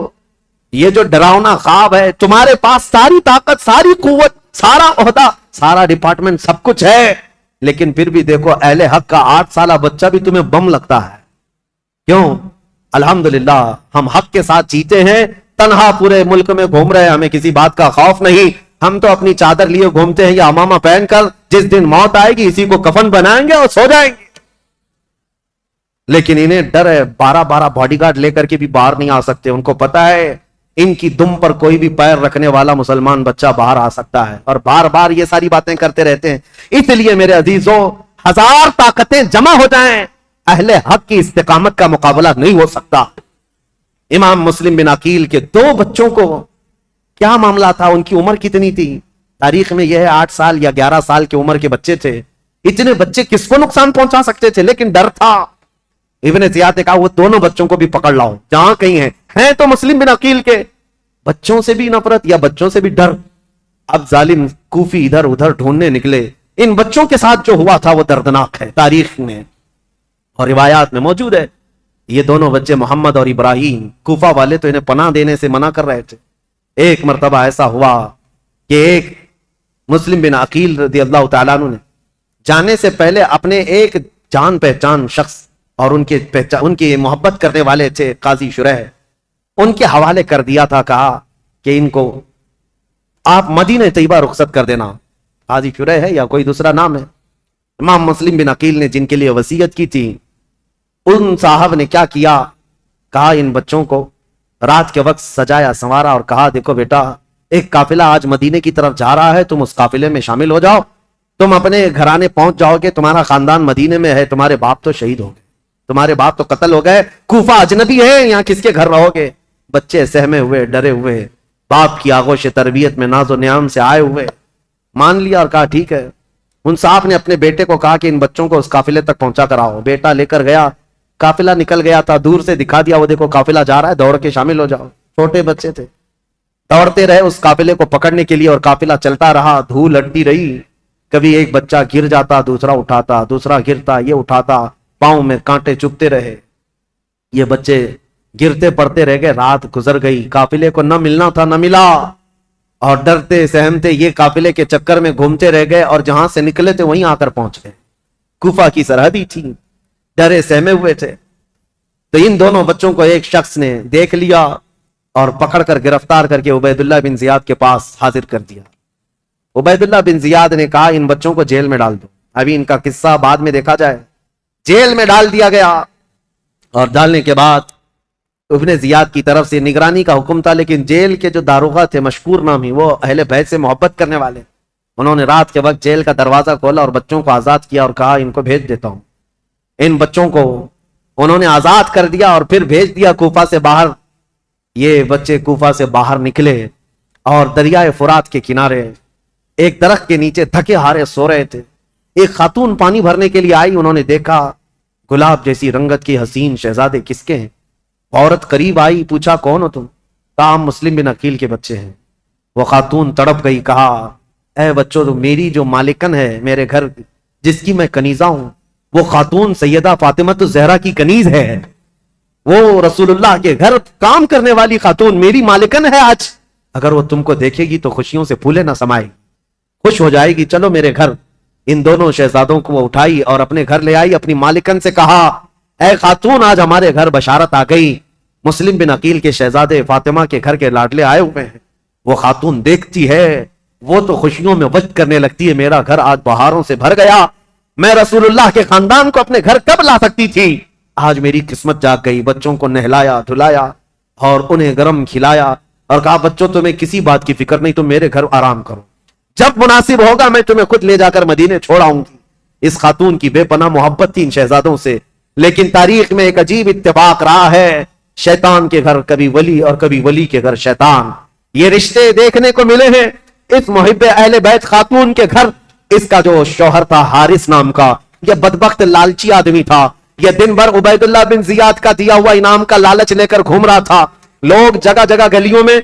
یہ جو ڈراؤنا خواب ہے، تمہارے پاس ساری طاقت، ساری قوت، سارا عہدہ، سارا ڈپارٹمنٹ، سب کچھ ہے، لیکن پھر بھی دیکھو اہل حق کا 8 سالہ بچہ بھی تمہیں بم لگتا ہے۔ کیوں؟ الحمدللہ ہم حق کے ساتھ جیتے ہیں، تنہا پورے ملک میں گھوم رہے ہیں، ہمیں کسی بات کا خوف نہیں۔ ہم تو اپنی چادر لیے گھومتے ہیں یا امامہ پہن کر، جس دن موت آئے گی اسی کو کفن بنائیں گے اور سو جائیں گے۔ لیکن انہیں ڈر ہے، 12 باڈی گارڈ لے کر کے بھی باہر نہیں آ سکتے، ان کو پتا ہے ان کی دم پر کوئی بھی پیر رکھنے والا مسلمان بچہ باہر آ سکتا ہے، اور بار بار یہ ساری باتیں کرتے رہتے ہیں۔ اس لیے میرے عزیزوں، 1000 طاقتیں جمع ہو جائیں، اہل حق کی استقامت کا مقابلہ نہیں ہو سکتا۔ امام مسلم بن عقیل کے 2 بچوں کو کیا معاملہ تھا، ان کی عمر کتنی تھی؟ تاریخ میں یہ ہے 8 سال یا 11 سال کی عمر کے بچے تھے۔ اتنے بچے کس کو نقصان پہنچا سکتے تھے، لیکن ڈر تھا۔ ابن زیاد نے کہا وہ دونوں بچوں کو بھی پکڑ لاؤ جہاں کہیں ہیں تو مسلم بن عقیل کے بچوں سے بھی نفرت یا بچوں سے بھی ڈر۔ اب ظالم کوفی ادھر ادھر ڈھونڈنے نکلے، ان بچوں کے ساتھ جو ہوا تھا وہ دردناک ہے، تاریخ میں اور روایات میں موجود ہے۔ یہ دونوں بچے محمد اور ابراہیم، کوفہ والے تو انہیں پناہ دینے سے منع کر رہے تھے۔ ایک مرتبہ ایسا ہوا کہ ایک مسلم بن عقیل رضی اللہ تعالیٰ عنہ نے جانے سے پہلے اپنے ایک جان پہچان شخص اور ان کی محبت کرنے والے تھے قاضی شریح، ان کے حوالے کر دیا تھا، کہا کہ ان کو آپ مدینہ طیبہ رخصت کر دینا۔ قاضی شریح ہے یا کوئی دوسرا نام ہے؟ امام مسلم بن عقیل نے جن کے لیے وصیت کی تھی، ان صاحب نے کیا کیا، کہا ان بچوں کو رات کے وقت سجایا سنوارا اور کہا دیکھو بیٹا، ایک قافلہ آج مدینے کی طرف جا رہا ہے، تم اس قافلے میں شامل ہو جاؤ، تم اپنے گھرانے پہنچ جاؤ گے، تمہارا خاندان مدینے میں ہے، تمہارے باپ تو شہید ہو گئے، تمہارے باپ تو قتل ہو گئے، کوفہ اجنبی ہے، یہاں کس کے گھر رہو گے؟ بچے سہمے ہوئے، ڈرے ہوئے، باپ کی آغوش تربیت میں ناز و نیام سے آئے ہوئے مان لیا اور کہا ٹھیک ہے۔ ان صاحب نے اپنے بیٹے کو کہا کہ ان بچوں کو اس قافلے تک پہنچا کر آؤ۔ بیٹا لے کر گیا، قافلہ نکل گیا تھا، دور سے دکھا دیا وہ دیکھو قافلہ جا رہا ہے، دوڑ کے شامل ہو جاؤ۔ چھوٹے بچے تھے، دوڑتے رہے اس قافلے کو پکڑنے کے لیے اور قافلہ چلتا رہا، دھول لٹتی رہی، کبھی ایک بچہ گر جاتا، دوسرا اٹھاتا، دوسرا گرتا، یہ اٹھاتا، پاؤں میں کانٹے چبھتے رہے، یہ بچے گرتے پڑتے رہ گئے، رات گزر گئی، قافلے کو نہ ملنا تھا نہ ملا، اور ڈرتے سہمتے یہ قافلے کے چکر میں گھومتے رہ گئے اور جہاں سے نکلے تھے وہیں آ کر پہنچ گئے۔ کوفہ کی سرحدی تھی، ڈرے سہمے ہوئے تھے، تو ان دونوں بچوں کو ایک شخص نے دیکھ لیا اور پکڑ کر گرفتار کر کے عبید اللہ بن زیاد کے پاس حاضر کر دیا۔ عبید اللہ بن زیاد نے کہا ان بچوں کو جیل میں ڈال دو، ابھی ان کا قصہ بعد میں دیکھا جائے۔ جیل میں ڈال دیا گیا، اور ڈالنے کے بعد ابن زیاد کی طرف سے نگرانی کا حکم تھا، لیکن جیل کے جو داروغہ تھے مشکور نامی، وہ اہل بیت سے محبت کرنے والے، انہوں نے رات کے وقت جیل کا دروازہ کھولا اور بچوں کو آزاد کیا اور کہا ان کو بھیج دیتا ہوں۔ ان بچوں کو انہوں نے آزاد کر دیا اور پھر بھیج دیا کوفہ سے باہر۔ یہ بچے کوفہ سے باہر نکلے اور دریائے فرات کے کنارے ایک درخت کے نیچے تھکے ہارے سو رہے تھے۔ ایک خاتون پانی بھرنے کے لیے آئی، انہوں نے دیکھا گلاب جیسی رنگت کی حسین شہزادے کس کے ہیں؟ عورت قریب آئی، پوچھا کون ہو تم؟ کہا ہم مسلم بن عقیل کے بچے ہیں۔ وہ خاتون تڑپ گئی، کہا اے بچوں، تو میری جو مالکن ہے میرے گھر، جس کی میں کنیزہ ہوں، وہ خاتون سیدہ فاطمہ الزہرا کی کنیز ہے، وہ رسول اللہ کے گھر کام کرنے والی خاتون میری مالکن ہے آج۔ اگر وہ تم کو دیکھے گی تو خوشیوں سے پھولے نہ سمائے، خوش ہو جائے گی، چلو میرے گھر۔ ان دونوں شہزادوں کو وہ اٹھائی اور اپنے گھر لے آئی، اپنی مالکن سے کہا اے خاتون، آج ہمارے گھر بشارت آ گئی، مسلم بن عقیل کے شہزادے فاطمہ کے گھر کے لاڈلے آئے ہوئے ہیں۔ وہ خاتون دیکھتی ہے، وہ تو خوشیوں میں وجد کرنے لگتی ہے، میرا گھر آج بہاروں سے بھر گیا، میں رسول اللہ کے خاندان کو اپنے گھر کب لا سکتی تھی، آج میری قسمت جاگ گئی۔ بچوں کو نہلایا دھلایا اور انہیں گرم کھلایا اور کہا بچوں تمہیں کسی بات کی فکر نہیں، تم میرے گھر آرام کرو، جب مناسب ہوگا میں تمہیں خود لے جا کر مدینے چھوڑ آؤں گی۔ اس خاتون کی بے پناہ محبت تھی ان شہزادوں سے، لیکن تاریخ میں ایک عجیب اتفاق رہا ہے، شیطان کے گھر کبھی ولی اور کبھی ولی کے گھر شیطان، یہ رشتے دیکھنے کو ملے ہیں۔ اس محب اہل بیت خاتون کے گھر اس کا جو شوہر تھا حارث نام کا، یہ بدبخت لالچی آدمی تھا، یہ دن بھر عبید اللہ بن زیاد کا دیا ہوا انعام کا لالچ لے کر گھوم رہا تھا۔ لوگ جگہ جگہ گلیوں میں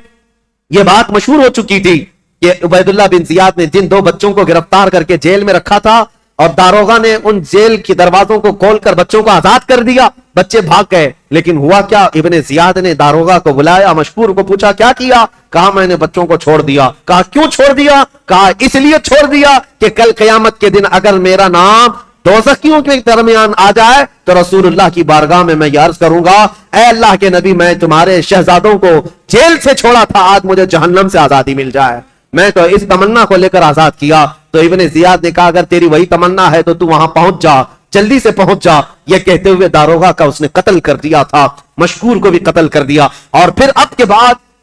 یہ بات مشہور ہو چکی تھی کہ عبید اللہ بن زیاد نے جن 2 بچوں کو گرفتار کر کے جیل میں رکھا تھا اور داروغہ نے ان جیل کی دروازوں کو کھول کر بچوں کو آزاد کر دیا، بچے بھاگ گئے، لیکن ہوا کیا، ابن زیاد نے داروغہ کو بلایا، مشکور کو پوچھا کیا کیا، کہا میں نے بچوں کو چھوڑ دیا۔ کہا کیوں چھوڑ دیا؟ کہا اس لیے چھوڑ دیا کہ کل قیامت کے دن اگر میرا نام دوزخیوں کے درمیان آ جائے تو رسول اللہ کی بارگاہ میں یہ عرض کروں گا اے اللہ کے نبی، میں تمہارے شہزادوں کو جیل سے چھوڑا تھا، آج مجھے جہنم سے آزادی مل جائے، میں تو اس تمنا کو لے کر آزاد کیا۔ تو ابن زیاد نے کہا اگر تیری وہی تمنا ہے تو تو وہاں پہنچ جا، جلدی سے پہنچ جا۔ یہ کہتے ہوئے داروغہ کا اس نے قتل کر دیا تھا، مشکور کو بھی قتل کر دیا، اور پھر اب کے بعد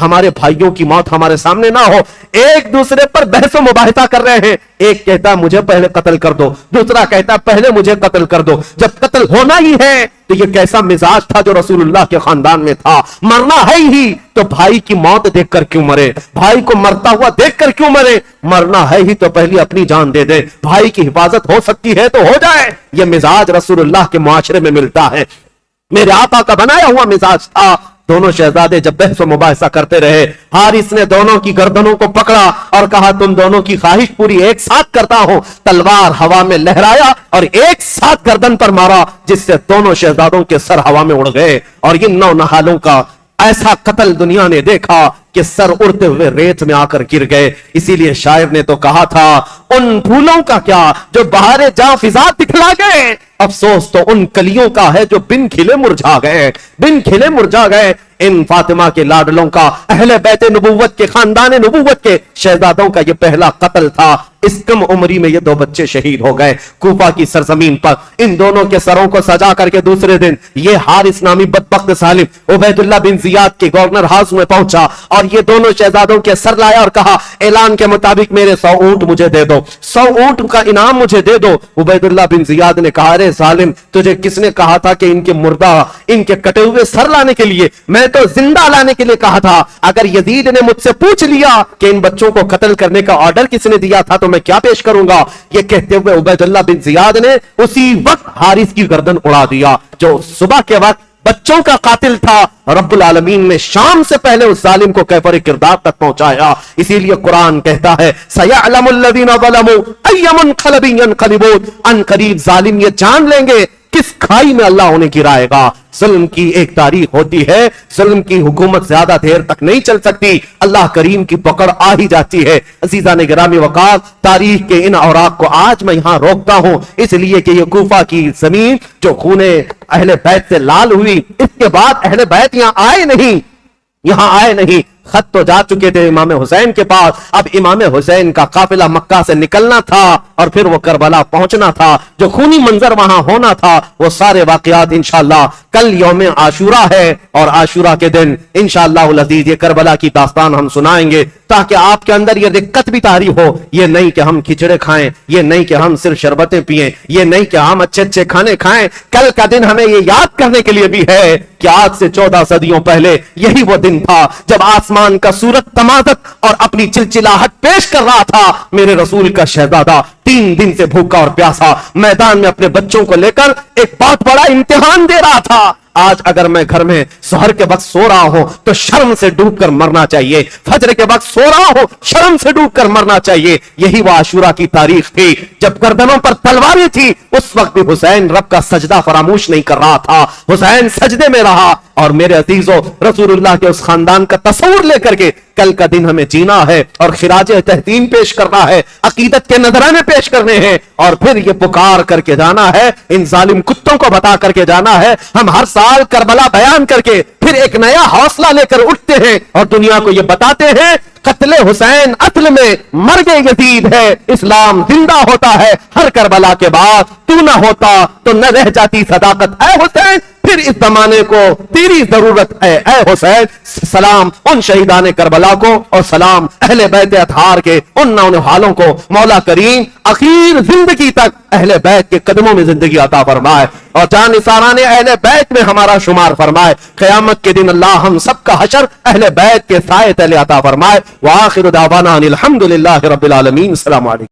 ہمارے بھائیوں کی موت ہمارے سامنے نہ ہو. ایک دوسرے پر بحث و مباحثہ کر رہے ہیں. ایک کہتا مجھے پہلے قتل کر دو, دوسرا کہتا پہلے مجھے قتل کر دو. جب قتل ہونا ہی ہے تو یہ کیسا مزاج تھا جو رسول اللہ کے خاندان میں تھا. مرنا ہے ہی تو بھائی کی موت دیکھ کر کیوں مرے, بھائی کو مرتا ہوا دیکھ کر کیوں مرے. مرنا ہے ہی تو پہلے اپنی جان دے دے, بھائی کی حفاظت ہو سکتی ہے تو ہو جائے. یہ مزاج رسول اللہ کے معاشرے میں ملتا ہے, میرے آقا کا بنایا ہوا مزاج تھا. دونوں شہزادے جب بحث و مباحثہ کرتے رہے, حارث نے دونوں کی گردنوں کو پکڑا اور کہا تم دونوں کی خواہش پوری ایک ساتھ کرتا ہوں. تلوار ہوا میں لہرایا اور ایک ساتھ گردن پر مارا, جس سے دونوں شہزادوں کے سر ہوا میں اڑ گئے. اور ان نونہالوں کا ایسا قتل دنیا نے دیکھا کہ سر اڑتے ہوئے ریت میں آ کر گر گئے. اسی لیے شاعر نے تو کہا تھا ان پھولوں کا کیا جو بہار جاں فضا دکھلا گئے, افسوس تو ان کلیوں کا ہے جو بن کھلے مرجھا گئے, بن کھلے مرجھا گئے. ان فاطمہ کے لاڈلوں کا, اہل بیت نبوت کے, خاندان نبوت کے شہزادوں کا یہ پہلا قتل تھا. اس کم عمری میں یہ دو بچے شہید ہو گئے. کوفہ کی سرزمین پر ان دونوں کے سروں کو سجا کر کے دوسرے دن یہ حارث نامی بدبخت ظالم عبید اللہ بن زیاد کے گورنر ہاؤس میں پہنچا اور یہ دونوں شہزادوں کے سر لایا اور کہا اعلان کے مطابق میرے 100 اونٹ مجھے دے دو, 100 اونٹ کا انعام مجھے دے دو. عبید اللہ بن زیاد نے کہا ارے ظالم, تجھے کس نے کہا تھا کہ ان کے مردہ, ان کے کٹے ہوئے سر لانے کے لیے؟ میں تو زندہ لانے کے لیے کہا تھا. اگر یزید نے مجھ سے پوچھ لیا کہ ان بچوں کو قتل کرنے کا آرڈر کس نے دیا تھا تو میں کیا پیش کروں گا. یہ کہتے ہوئے عبید اللہ بن زیاد نے اسی وقت حارث کی گردن اڑا دیا جو صبح کے وقت بچوں کا قاتل تھا. رب العالمین نے شام سے پہلے اس ظالم کو کیفر کردار تک پہنچایا. اسی لیے قرآن کہتا ہے سَيَعْلَمُ الَّذِينَ ظَلَمُوا أَيَّ مُنْقَلَبٍ يَنْقَلِبُونَ, ان قریب ظالم یہ جان لیں گے کس کھائی میں اللہ انہیں گرائے گا. ظلم کی ایک تاریخ ہوتی ہے, ظلم کی حکومت زیادہ دیر تک نہیں چل سکتی, اللہ کریم کی پکڑ آ ہی جاتی ہے. عزیزان گرامی وقار, تاریخ کے ان اوراق کو آج میں یہاں روکتا ہوں اس لیے کہ یہ کوفہ کی زمین جو خون اہل بیت سے لال ہوئی, اس کے بعد اہل بیت یہاں آئے نہیں. خط تو جا چکے تھے امام حسین کے پاس, اب امام حسین کا قافلہ مکہ سے نکلنا تھا اور پھر وہ کربلا پہنچنا تھا. جو خونی منظر وہاں ہونا تھا وہ سارے واقعات انشاءاللہ کل یوم عاشورہ ہے, اور عاشورہ کے دن انشاءاللہ العزیز یہ کربلا کی داستان ہم سنائیں گے تاکہ آپ کے اندر یہ دقت بھی طاری ہو. یہ نہیں کہ ہم کھچڑے کھائیں, یہ نہیں کہ ہم صرف شربتیں پیئیں, یہ نہیں کہ ہم اچھے اچھے کھانے کھائیں. کل کا دن ہمیں یہ یاد کرنے کے لیے بھی ہے کہ آج سے 14 صدیوں پہلے یہی وہ دن تھا جب آسمان کا سورج تمازت اور اپنی چلچلاہٹ پیش کر رہا تھا. میرے رسول کا شہزادہ 3 دن سے بھوکا اور پیاسا میدان میں اپنے بچوں کو لے کر ایک بہت بڑا امتحان دے رہا تھا. آج اگر میں گھر میں سحر کے وقت سو رہا ہوں تو شرم سے ڈوب کر مرنا چاہیے, فجر کے وقت سو رہا ہوں شرم سے ڈوب کر مرنا چاہیے. یہی وہ عاشورہ کی تاریخ تھی جب گردنوں پر تلواریں تھی. اس وقت بھی حسین رب کا سجدہ فراموش نہیں کر رہا تھا, حسین سجدے میں رہا. اور میرے عزیزو, رسول اللہ کے اس خاندان کا تصور لے کر کے کل کا دن ہمیں جینا ہے اور خراج تحسین پیش کرنا ہے, عقیدت کے نذرانے پیش کرنے ہیں, اور پھر یہ پکار کر کے جانا ہے, ان ظالم کتوں کو بتا کر کے جانا ہے. ہم ہر سال کربلا بیان کر کے پھر ایک نیا حوصلہ لے کر اٹھتے ہیں اور دنیا کو یہ بتاتے ہیں قتل حسین اصل میں مرگ یزید ہے, اسلام زندہ ہوتا ہے. ہر کربلا کے بعد تو نہ ہوتا تو نہ رہ جاتی صداقت اے حسین, پھر اس زمانے کو تیری ضرورت ہے اے حسین. سلام ان شہیدان کربلا کو اور سلام اہل بیت اطہار کے ان نونہالوں کو. مولا کریم اخیر زندگی تک اہل بیت کے قدموں میں زندگی عطا فرمائے اور جان نثاران اہل بیت میں ہمارا شمار فرمائے. قیامت کے دن اللہ ہم سب کا حشر اہل بیت کے سائے تلے عطا فرمائے. وآخر دعوانا الحمدللہ رب العالمین. السلام علیکم.